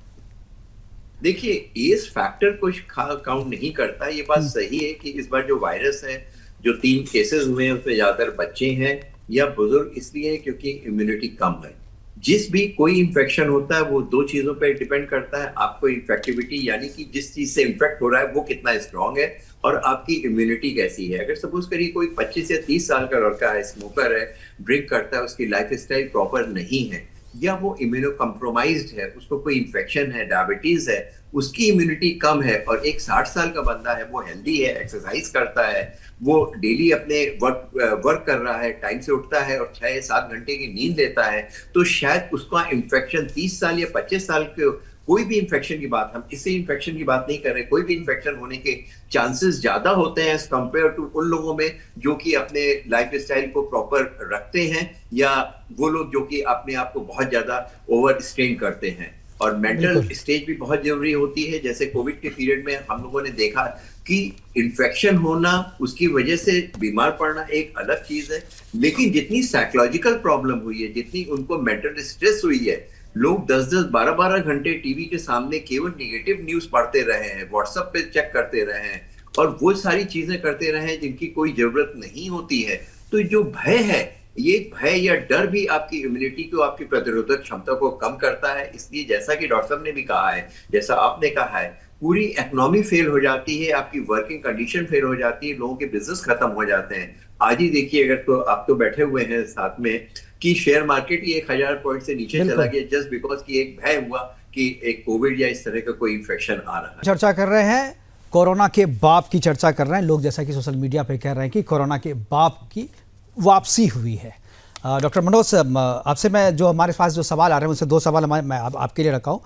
S8: देखिए, एज फैक्टर कुछ काउंट नहीं करता। ये बात सही है कि इस बार जो वायरस है, जो 3 केसेस हुए हैं उसमें ज्यादातर बच्चे हैं या बुजुर्ग, इसलिए क्योंकि इम्यूनिटी कम है। जिस भी कोई इन्फेक्शन होता है वो 2 चीजों पे डिपेंड करता है, आपको इन्फेक्टिविटी यानी कि जिस चीज से इन्फेक्ट हो रहा है वो कितना स्ट्रांग है और आपकी इम्यूनिटी कैसी है। अगर सपोज करिए कोई 25 या 30 साल का लड़का है, स्मोकर है, ड्रिंक करता है, उसकी लाइफ स्टाइल प्रॉपर नहीं है या वो इम्यूनो कम्प्रोमाइज्ड है, उसको कोई इन्फेक्शन है, डायबिटीज है, उसकी इम्यूनिटी कम है, और एक 60 साल का बंदा है, वो हेल्दी है, एक्सरसाइज करता है, वो डेली अपने वर्क कर रहा है, टाइम से उठता है और 6-7 घंटे की नींद लेता है, तो शायद उसका इन्फेक्शन 30 साल या 25 साल के कोई भी इन्फेक्शन की बात, हम इसी इन्फेक्शन की बात नहीं कर रहे, कोई भी इन्फेक्शन होने के चांसेस ज्यादा होते हैं एज कंपेयर टू उन लोगों में जो कि अपने लाइफ स्टाइल को प्रॉपर रखते हैं या वो लोग जो कि अपने आप को बहुत ज्यादा ओवर स्ट्रेन करते हैं। और मेंटल स्टेज भी बहुत जरूरी होती है। जैसे कोविड के पीरियड में हम लोगों ने देखा कि इन्फेक्शन होना, उसकी वजह से बीमार पड़ना एक अलग चीज है, लेकिन जितनी साइकोलॉजिकल प्रॉब्लम हुई है, जितनी उनको मेंटल स्ट्रेस हुई है, लोग 10-10, 12-12 घंटे टीवी के सामने केवल नेगेटिव न्यूज पढ़ते रहे हैं, व्हाट्सएप पे चेक करते रहे हैं और वो सारी चीजें करते रहे जिनकी कोई जरूरत नहीं होती है, तो जो भय है, ये भय या डर भी आपकी इम्यूनिटी को, आपकी प्रतिरोधक क्षमता को कम करता है। इसलिए जैसा कि डॉक्टर साहब ने भी कहा है, जैसा आपने कहा है, पूरी इकोनॉमी फेल हो जाती है, आपकी वर्किंग कंडीशन फेल हो जाती है, लोगों के बिजनेस खत्म हो जाते हैं। आज ही देखिए, अगर तो आप तो बैठे हुए हैं साथ में, कि शेयर मार्केट ही 1000 पॉइंट से नीचे चला गया जस्ट बिकॉज कि एक भय हुआ कि एक कोविड या इस तरह का कोई इन्फेक्शन आ रहा है।
S1: चर्चा कर रहे हैं कोरोना के बाप की चर्चा कर रहे हैं लोग, जैसा कि सोशल मीडिया पे कह रहे हैं कि कोरोना के बाप की वापसी हुई है। डॉक्टर मनोज, आपसे मैं जो हमारे पास जो सवाल आ रहे हैं उनसे दो सवाल मैं आपके लिए रखा हूँ।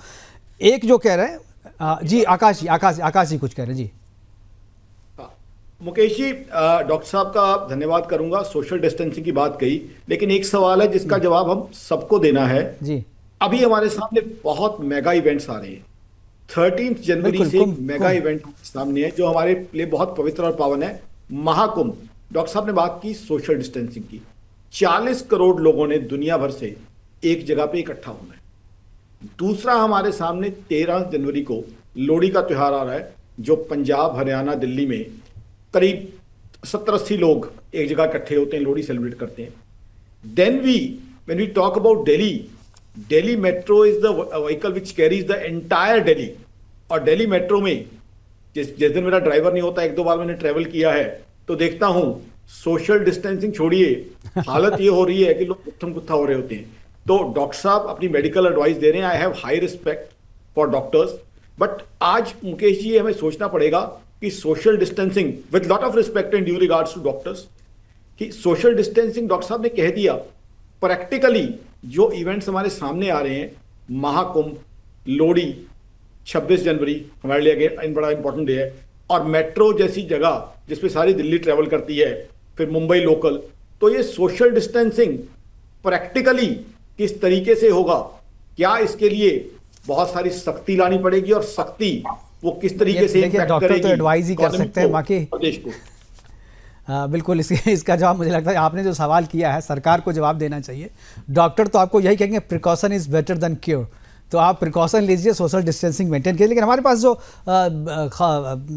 S1: एक जो कह रहे हैं जी, आकाश जी कुछ कह रहे हैं जी।
S10: मुकेश जी, डॉक्टर साहब का धन्यवाद करूंगा, सोशल डिस्टेंसिंग की बात कही, लेकिन एक सवाल है जिसका जवाब हम सबको देना है जी। अभी हमारे सामने बहुत मेगा इवेंट्स आ रहे हैं। 13 जनवरी से मेगा इवेंट सामने है जो हमारे लिए बहुत पवित्र और पावन है, महाकुंभ। डॉक्टर साहब ने बात की सोशल डिस्टेंसिंग की। 40 करोड़ लोगों ने दुनिया भर से एक जगह पे इकट्ठा होना है। दूसरा, हमारे सामने 13 जनवरी को लोहड़ी का त्योहार आ रहा है, जो पंजाब, हरियाणा, दिल्ली में करीब 70-80 लोग एक जगह इकट्ठे होते हैं, लोहड़ी सेलिब्रेट करते हैं। Then when we talk about Delhi metro is the vehicle which carries the entire Delhi. और दिल्ली मेट्रो में जिस दिन मेरा ड्राइवर नहीं होता, 1-2 बार मैंने ट्रेवल किया है, तो देखता हूं सोशल डिस्टेंसिंग छोड़िए, हालत ये हो रही है कि लोग गुत्थम गुत्था हो रहे होते हैं। तो डॉक्टर साहब अपनी मेडिकल एडवाइस दे रहे हैं। I have high respect for doctors, but आज मुकेश जी हमें सोचना पड़ेगा कि social distancing, with lot of respect and due regards to doctors, कि सोशल डिस्टेंसिंग डॉक्टर साहब ने कह दिया, प्रैक्टिकली जो इवेंट्स हमारे सामने आ रहे हैं, महाकुंभ, लोहड़ी, 26 जनवरी हमारे लिए बड़ा इंपॉर्टेंट डे है, और मेट्रो जैसी जगह जिसपे सारी दिल्ली ट्रेवल करती है, फिर मुंबई लोकल, तो ये सोशल डिस्टेंसिंग प्रैक्टिकली किस तरीके से होगा, क्या इसके लिए बहुत सारी सख्ती लानी पड़ेगी, और सख्ती वो किस तरीके से इम्पैक्ट करेगी?
S1: तो एडवाइस ही कर सकते हैं बाकी
S10: देश को।
S1: बिल्कुल, इसका जवाब मुझे लगता है आपने जो सवाल किया है सरकार को जवाब देना चाहिए। डॉक्टर तो आपको यही कहेंगे precaution is better than cure, तो आप प्रिकॉशन लीजिए, सोशल डिस्टेंसिंग मेंटेन कीजिए। लेकिन हमारे पास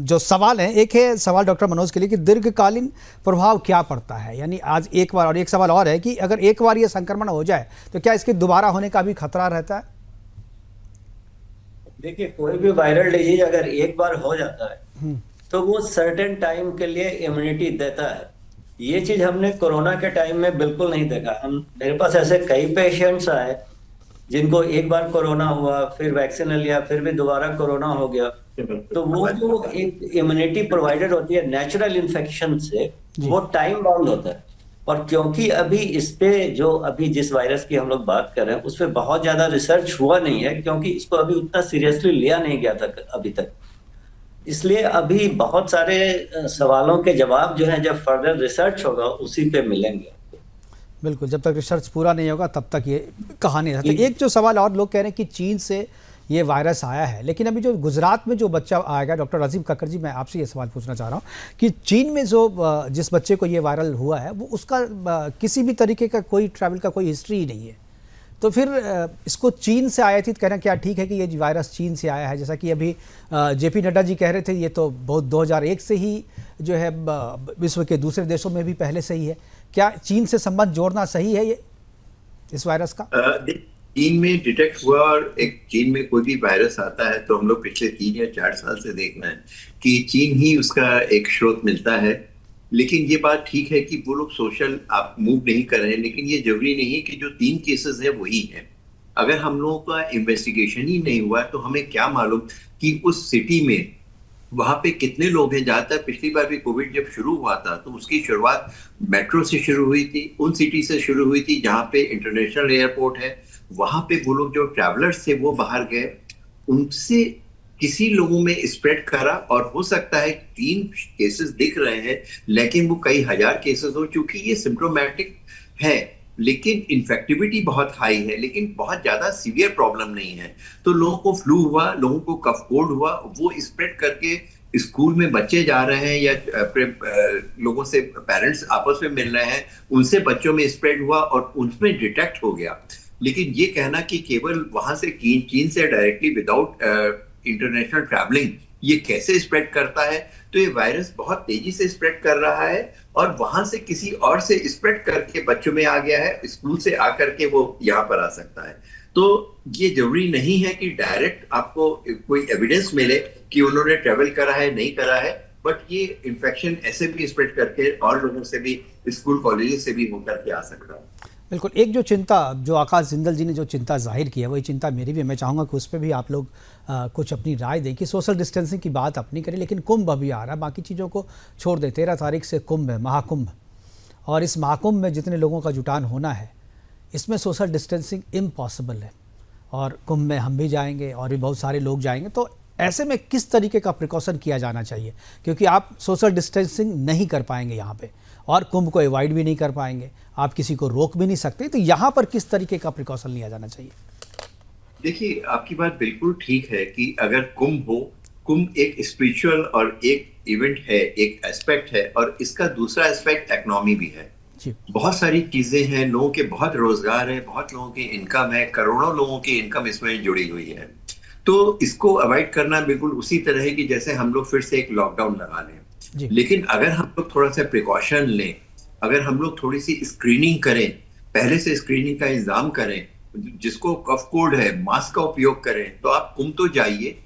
S1: जो सवाल है, एक है सवाल डॉक्टर मनोज के लिए कि दीर्घकालीन प्रभाव क्या पड़ता है, यानी आज एक बार, और एक सवाल और है कि अगर एक बार ये संक्रमण हो जाए तो क्या इसके दोबारा होने का भी खतरा रहता है?
S9: देखिए, कोई भी वायरल डिजीज अगर एक बार हो जाता है तो वो सर्टेन टाइम के लिए इम्यूनिटी देता है। ये चीज हमने कोरोना के टाइम में बिल्कुल नहीं देखा। मेरे पास ऐसे कई पेशेंट्स आए जिनको एक बार कोरोना हुआ, फिर वैक्सीन लिया, फिर भी दोबारा कोरोना हो गया। तो वो जो एक इम्यूनिटी प्रोवाइडेड होती है नेचुरल इन्फेक्शन से, वो टाइम बाउंड होता है। और क्योंकि अभी इस पे जो अभी जिस वायरस की हम लोग बात कर रहे हैं उस पर बहुत ज्यादा रिसर्च हुआ नहीं है, क्योंकि इसको अभी उतना सीरियसली लिया नहीं गया था अभी तक। इसलिए अभी बहुत सारे सवालों के जवाब जो है जब फर्दर रिसर्च होगा उसी पे मिलेंगे।
S1: बिल्कुल, जब तक रिसर्च पूरा नहीं होगा तब तक ये कहानी रहती है। एक जो सवाल और लोग कह रहे हैं कि चीन से ये वायरस आया है, लेकिन अभी जो गुजरात में जो बच्चा आएगा, डॉक्टर अजीम कक्कर जी, मैं आपसे ये सवाल पूछना चाह रहा हूँ कि चीन में जो जिस बच्चे को ये वायरल हुआ है वो उसका किसी भी तरीके का कोई ट्रैवल का कोई हिस्ट्री ही नहीं है, तो फिर इसको चीन से आयातित कहना क्या ठीक है कि ये वायरस चीन से आया है? जैसा कि अभी जेपी नड्डा जी कह रहे थे, ये तो बहुत 2001 से ही जो है विश्व के दूसरे देशों में भी पहले से ही है। क्या चीन से संबंध जोड़ना सही है ये इस वायरस का?
S8: चीन में डिटेक्ट हुआ, और एक चीन में कोई भी वायरस आता है तो हम लोग पिछले 3 या 4 साल से देख रहे हैं कि चीन ही उसका एक स्रोत मिलता है। लेकिन ये बात ठीक है कि वो लोग सोशल आप मूव नहीं कर रहे हैं, लेकिन ये जरूरी नहीं है कि जो 3 केसेस है वही है। अगर हम लोगों का इन्वेस्टिगेशन ही नहीं हुआ तो हमें क्या मालूम कि उस सिटी में वहां पे कितने लोग हैं। ज्यादातर पिछली बार भी कोविड जब शुरू हुआ था तो उसकी शुरुआत मेट्रो से शुरू हुई थी, उन सिटी से शुरू हुई थी जहां पे इंटरनेशनल एयरपोर्ट है। वहां पे वो लोग जो ट्रैवलर्स थे वो बाहर गए, उनसे किसी लोगों में स्प्रेड करा, और हो सकता है 3 केसेस दिख रहे हैं लेकिन वो कई हजार केसेस हो, चूंकि ये सिम्प्टोमेटिक है लेकिन इन्फेक्टिविटी बहुत हाई है, लेकिन बहुत ज्यादा सीवियर प्रॉब्लम नहीं है। तो लोगों को फ्लू हुआ, लोगों को कफ कोल्ड हुआ, वो स्प्रेड करके स्कूल में बच्चे जा रहे हैं या लोगों से पेरेंट्स आपस में मिल रहे हैं, उनसे बच्चों में स्प्रेड हुआ और उनमें डिटेक्ट हो गया। लेकिन ये कहना कि केवल वहां से चीन से डायरेक्टली विदाउट इंटरनेशनल ट्रैवलिंग ये कैसे स्प्रेड करता है, तो ये वायरस बहुत तेजी से स्प्रेड कर रहा है और वहां से किसी और से स्प्रेड करके बच्चों में आ गया है, स्कूल से आकर के वो यहाँ पर आ सकता है। तो ये जरूरी नहीं है कि डायरेक्ट आपको कोई एविडेंस मिले कि उन्होंने ट्रेवल करा है नहीं करा है, बट ये इन्फेक्शन ऐसे भी स्प्रेड करके और लोगों से भी, स्कूल कॉलेजेस से भी होकर के आ सकता है।
S1: बिल्कुल, एक जो चिंता जो आकाश जिंदल जी ने जो चिंता जाहिर की है वही चिंता मेरी भी है। मैं चाहूँगा कि उस पर भी आप लोग कुछ अपनी राय दें कि सोशल डिस्टेंसिंग की बात अपनी करें, लेकिन कुंभ अभी आ रहा है, बाकी चीज़ों को छोड़ दें। 13 तारीख से कुंभ है, महाकुंभ, और इस महाकुंभ में जितने लोगों का जुटान होना है इसमें सोशल डिस्टेंसिंग इम्पॉसिबल है, और कुंभ में हम भी जाएंगे और भी बहुत सारे लोग जाएंगे। तो ऐसे में किस तरीके का प्रिकॉशन किया जाना चाहिए, क्योंकि आप सोशल डिस्टेंसिंग नहीं कर पाएंगे यहाँ पे और कुंभ को अवॉइड भी नहीं कर पाएंगे, आप किसी को रोक भी नहीं सकते, तो यहाँ पर किस तरीके का प्रिकॉशन लिया जाना चाहिए?
S8: देखिए, आपकी बात बिल्कुल ठीक है कि अगर कुंभ हो, कुंभ एक स्पिरिचुअल और एक इवेंट है, एक एस्पेक्ट है, और इसका दूसरा एस्पेक्ट इकोनॉमी भी है। बहुत सारी चीजें हैं, लोगों के बहुत रोजगार है, बहुत लोगों की इनकम है, करोड़ों लोगों की इनकम इसमें जुड़ी हुई है। तो इसको अवॉइड करना बिल्कुल उसी तरह है कि जैसे हम लोग फिर से एक लॉकडाउन लगा लें, लेकिन अगर हम लोग थोड़ा सा प्रिकॉशन लें, अगर हम लोग थोड़ी सी स्क्रीनिंग करें, पहले से स्क्रीनिंग का इंतजाम करें, जिसको कफ कोड है, मास्क का उपयोग करें, तो आप कुंभ तो जाइए,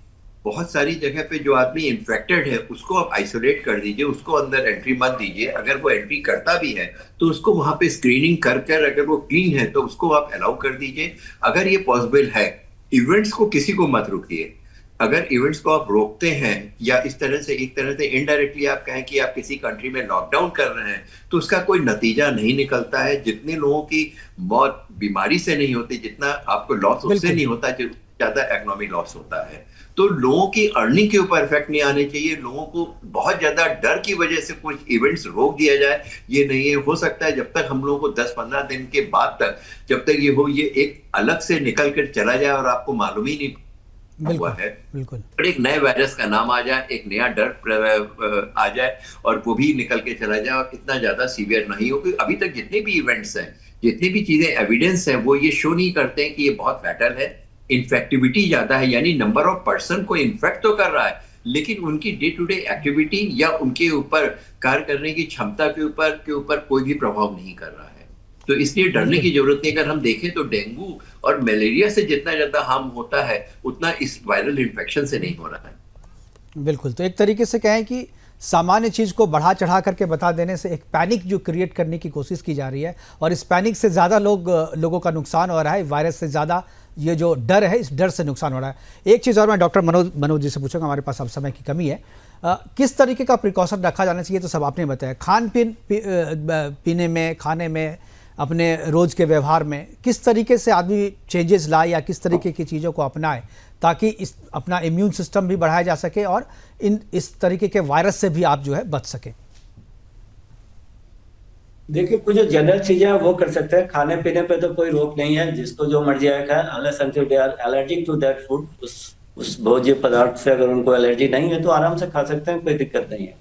S8: बहुत सारी जगह पे जो आदमी इन्फेक्टेड है उसको आप आइसोलेट कर दीजिए, उसको अंदर एंट्री मत दीजिए। अगर वो एंट्री करता भी है तो उसको वहां पे स्क्रीनिंग कर कर, अगर वो क्लीन है तो उसको आप अलाउ कर दीजिए। अगर ये पॉसिबल है, इवेंट्स को किसी को मत रोकिए। अगर इवेंट्स को आप रोकते हैं या इस तरह से, एक तरह से इनडायरेक्टली आप कहें कि आप किसी कंट्री में लॉकडाउन कर रहे हैं, तो उसका कोई नतीजा नहीं निकलता है। जितने लोगों की मौत बीमारी से नहीं होती, जितना आपको लॉस उससे नहीं होता, ज्यादा इकोनॉमी लॉस होता है। तो लोगों की अर्निंग के ऊपर इफेक्ट नहीं आने चाहिए। लोगों को बहुत ज्यादा डर की वजह से कुछ इवेंट्स रोक दिया जाए, ये नहीं है। हो सकता है जब तक हम लोगों को 10-15 दिन के बाद तक, जब तक ये हो, ये एक अलग से निकल कर चला जाए और आपको मालूम ही नहीं हुआ है, और एक नए वायरस का नाम आ जाए, एक नया डर आ जाए और वो भी निकल के चला जाए और इतना ज्यादा सीवियर नहीं हो। क्योंकि अभी तक जितने भी इवेंट्स हैं, जितनी भी चीजें एविडेंस है, वो ये शो नहीं करते हैं कि ये बहुत फैटल है, इन्फेक्टिविटी ज्यादा है, यानी नंबर ऑफ पर्सन को इन्फेक्ट तो कर रहा है, लेकिन उनकी डे टू डे एक्टिविटी या उनके ऊपर कार्य करने की क्षमता के ऊपर कोई भी प्रभाव नहीं कर रहा है। तो इसलिए डरने की जरूरत नहीं। अगर हम देखें तो डेंगू और मलेरिया से जितना ज्यादा हार्म होता है, उतना इस वायरल इन्फेक्शन से नहीं हो रहा है।
S1: बिल्कुल, तो एक तरीके से कहें कि सामान्य चीज़ को बढ़ा चढ़ा करके बता देने से एक पैनिक जो क्रिएट करने की कोशिश की जा रही है, और इस पैनिक से ज़्यादा लोगों का नुकसान हो रहा है, वायरस से ज़्यादा ये जो डर है, इस डर से नुकसान हो रहा है। एक चीज़ और मैं डॉक्टर मनोज जी से पूछूंगा, हमारे पास अब समय की कमी है, किस तरीके का प्रिकॉशन रखा जाना चाहिए? तो सब आपने बताया, खान पीने में, खाने में, अपने रोज़ के व्यवहार में किस तरीके से आदमी चेंजेस लाए या किस तरीके की चीज़ों को अपनाए ताकि इस अपना इम्यून सिस्टम भी बढ़ाया जा सके और इस तरीके के वायरस से भी आप जो है बच सके?
S9: देखिए, कुछ जो जनरल चीजें हैं वो कर सकते हैं। खाने पीने पे तो कोई रोक नहीं है, जिसको जो मर्जी आए खाए, unless until they are allergic to that food. उस भोज्य पदार्थ से अगर उनको एलर्जी नहीं है तो आराम से खा सकते हैं, कोई दिक्कत नहीं है।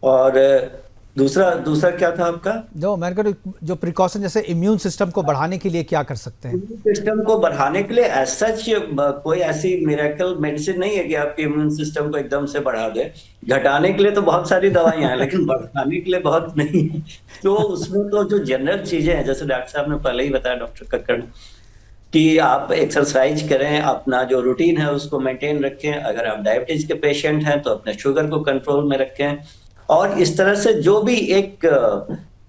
S9: और दूसरा क्या था आपका?
S1: मैंने कहा जो प्रिकॉशन, जैसे इम्यून सिस्टम को बढ़ाने के लिए क्या कर सकते हैं?
S9: इम्यून सिस्टम को बढ़ाने के लिए एज सच कोई ऐसी मिरेकल मेडिसिन नहीं है कि आपके इम्यून सिस्टम को एकदम से बढ़ा दे। घटाने के लिए तो बहुत सारी दवाइयां हैं, लेकिन बढ़ाने के लिए बहुत नहीं है। तो उसमें तो जो जनरल चीजें हैं, जैसे डॉक्टर साहब ने पहले ही बताया, डॉक्टर कक्कड़, कि आप एक्सरसाइज करें, अपना जो रूटीन है उसको मेंटेन रखें। अगर आप डायबिटीज के पेशेंट हैं तो अपने शुगर को कंट्रोल में रखें, और इस तरह से जो भी एक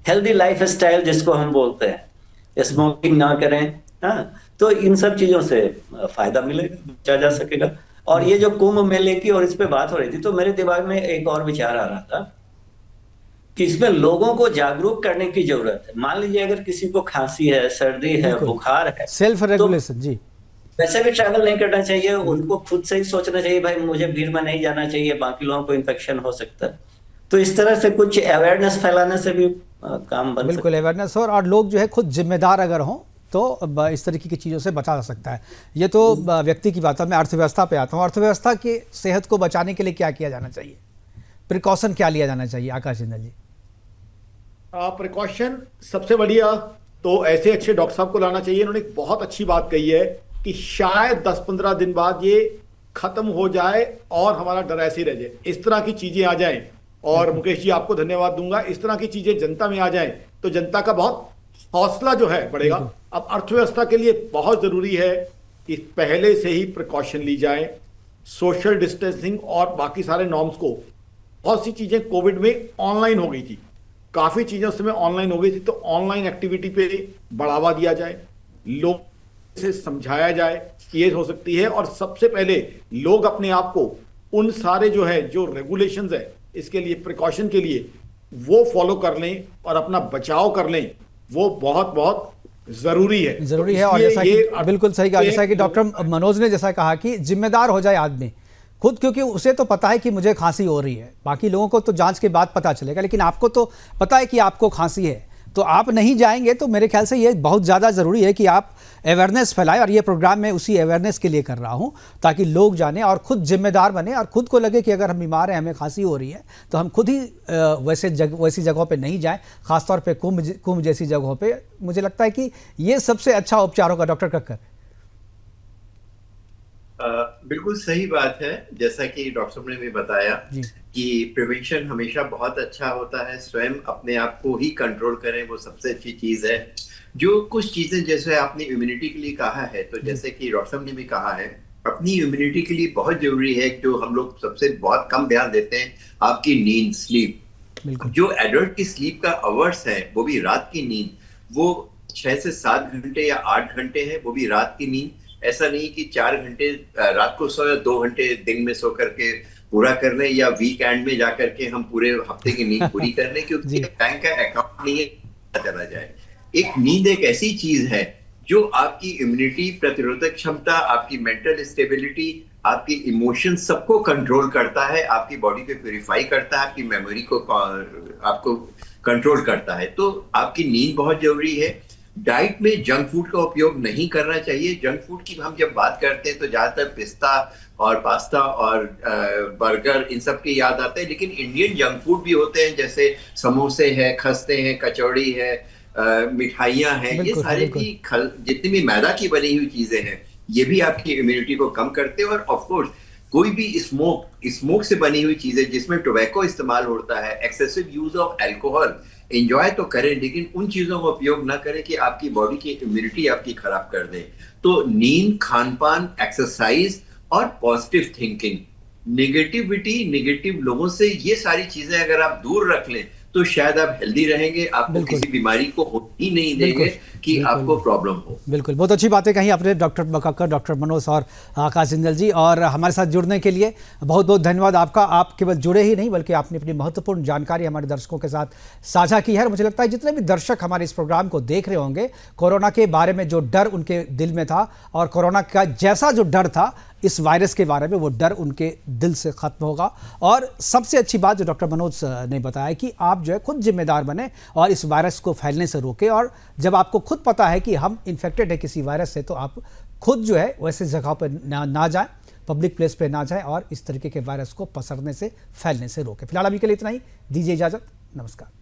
S9: हेल्दी लाइफ स्टाइल जिसको हम बोलते हैं, स्मोकिंग ना करें, हाँ, तो इन सब चीजों से फायदा मिलेगा, बचा जा सकेगा। और ये जो कुंभ मेले की और इस पे बात हो रही थी, तो मेरे दिमाग में एक और विचार आ रहा था कि इसमें लोगों को जागरूक करने की जरूरत है। मान लीजिए अगर किसी को खांसी है, सर्दी है, बुखार है,
S1: सेल्फ रेगुलेशन, जी,
S9: वैसे भी ट्रैवल नहीं करना चाहिए। उनको खुद से ही सोचना चाहिए, भाई मुझे भीड़ में नहीं जाना चाहिए, बाकी लोगों को इन्फेक्शन हो सकता है। तो इस तरह से कुछ अवेयरनेस फैलाने से भी काम बन
S1: बिल्कुल अवेयरनेस हो, और लोग जो है खुद जिम्मेदार अगर हों तो इस तरीके की चीज़ों से बचा जा सकता है। ये तो व्यक्ति की बात है। मैं अर्थव्यवस्था पे आता हूँ। अर्थव्यवस्था की सेहत को बचाने के लिए क्या किया जाना चाहिए, प्रिकॉशन क्या लिया जाना चाहिए? आकाश जिंदल जी।
S10: प्रिकॉशन सबसे बढ़िया तो ऐसे अच्छे डॉक्टर साहब को लाना चाहिए। इन्होंने एक बहुत अच्छी बात कही है कि शायद 10-15 दिन बाद ये खत्म हो जाए और हमारा डर ऐसे ही रह जाए, इस तरह की चीजें आ जाएं। और मुकेश जी आपको धन्यवाद दूंगा, इस तरह की चीजें जनता में आ जाएं तो जनता का बहुत हौसला जो है बढ़ेगा। अब अर्थव्यवस्था के लिए बहुत जरूरी है कि पहले से ही प्रिकॉशन ली जाए, सोशल डिस्टेंसिंग और बाकी सारे नॉर्म्स को। बहुत सी चीजें कोविड में ऑनलाइन हो गई थी, काफी चीजें उस समय ऑनलाइन हो गई थी, तो ऑनलाइन एक्टिविटी पे बढ़ावा दिया जाए, लोग से समझाया जाए कि ये हो सकती है। और सबसे पहले लोग अपने आप को उन सारे जो है जो रेगुलेशंस है इसके लिए प्रिकॉशन के लिए वो फॉलो कर लें और अपना बचाव कर लें, वो बहुत बहुत जरूरी है।
S1: और जैसा कि बिल्कुल सही कहा, जैसा कि डॉक्टर मनोज ने जैसा कहा कि जिम्मेदार हो जाए आदमी खुद, क्योंकि उसे तो पता है कि मुझे खांसी हो रही है, बाकी लोगों को तो जांच के बाद पता चलेगा, लेकिन आपको तो पता है कि आपको खांसी है, तो आप नहीं जाएंगे। तो मेरे ख्याल से ये बहुत ज़्यादा ज़रूरी है कि आप अवेयरनेस फैलाएं, और ये प्रोग्राम मैं उसी अवेयरनेस के लिए कर रहा हूं ताकि लोग जानें और खुद जिम्मेदार बने और खुद को लगे कि अगर हम बीमार हैं, हमें खांसी हो रही है, तो हम खुद ही वैसी जगहों पे नहीं जाएं, खासतौर पे कुंभ जैसी जगहों पे। मुझे लगता है कि ये सबसे अच्छा उपचार होगा। डॉक्टर कक्कर।
S8: बिल्कुल सही बात है, जैसा कि डॉक्टर साहब ने भी बताया कि प्रिवेंशन हमेशा बहुत अच्छा होता है। स्वयं अपने आप को ही कंट्रोल करें, वो सबसे अच्छी चीज है। जो कुछ चीजें जैसे आपने इम्यूनिटी के लिए कहा है, तो जैसे कि डॉक्टर साहब ने भी कहा है, अपनी इम्यूनिटी के लिए बहुत जरूरी है, जो हम लोग सबसे बहुत कम ध्यान देते हैं, आपकी नींद, स्लीप। जो एडल्ट की स्लीप का आवर्स है, वो भी रात की नींद, वो 6 से 7 घंटे या 8 घंटे है, वो भी रात की नींद। ऐसा नहीं कि 4 घंटे रात को सो या 2 घंटे दिन में सो करके पूरा कर लें, या वीकेंड में जाकर के हम पूरे हफ्ते की नींद पूरी कर लें, क्योंकि बैंक का अकाउंट नहीं है, चला जाए। एक नींद एक ऐसी चीज है जो आपकी इम्यूनिटी, प्रतिरोधक क्षमता, आपकी मेंटल स्टेबिलिटी, आपकी इमोशन सबको कंट्रोल करता है, आपकी बॉडी को प्यूरिफाई करता है, आपकी मेमोरी को आपको कंट्रोल करता है। तो आपकी नींद बहुत जरूरी है। डाइट में जंक फूड का उपयोग नहीं करना चाहिए। जंक फूड की हम जब बात करते हैं तो ज्यादातर पिस्ता और पास्ता और बर्गर इन सब की याद आते हैं, लेकिन इंडियन जंक फूड भी होते हैं, जैसे समोसे हैं, खस्ते हैं, कचौड़ी है, मिठाइयां हैं, ये सारे भी जितनी भी मैदा की बनी हुई चीजें हैं, ये भी आपकी इम्यूनिटी को कम करते हैं। और ऑफ कोर्स कोई भी स्मोक से बनी हुई चीजें जिसमें टोबैको इस्तेमाल होता है, excessive use of alcohol, enjoy तो करें, लेकिन उन चीजों का उपयोग ना करें कि आपकी बॉडी की इम्यूनिटी आपकी खराब कर दे। तो नींद, खान पान, एक्सरसाइज और पॉजिटिव थिंकिंग, नेगेटिव लोगों से ये सारी चीजें अगर आप दूर रख लें तो शायद आप हेल्दी रहेंगे, आपको किसी बीमारी को ही नहीं देंगे कि आपको प्रॉब्लम हो।
S1: बिल्कुल, बहुत अच्छी बातें कही आपने डॉक्टर कक्कर, डॉक्टर मनोज और आकाश जिंदल जी, और हमारे साथ जुड़ने के लिए बहुत बहुत धन्यवाद आपका। आप केवल जुड़े ही नहीं बल्कि आपने अपनी महत्वपूर्ण जानकारी हमारे दर्शकों के साथ साझा की है। और मुझे लगता है जितने भी दर्शक हमारे इस प्रोग्राम को देख रहे होंगे, कोरोना के बारे में जो डर उनके दिल में था और कोरोना का जैसा जो डर था इस वायरस के बारे में, वो डर उनके दिल से खत्म होगा। और सबसे अच्छी बात जो डॉक्टर मनोज ने बताया कि आप जो है खुद जिम्मेदार बने और इस वायरस को फैलने से रोकें। और जब आपको खुद पता है कि हम इन्फेक्टेड है किसी वायरस से, तो आप खुद जो है वैसे जगह पर ना जाएं, पब्लिक प्लेस पे ना जाएं और इस तरीके के वायरस को पसरने से, फैलने से रोकें। फिलहाल अभी के लिए इतना ही, दीजिए इजाजत, नमस्कार।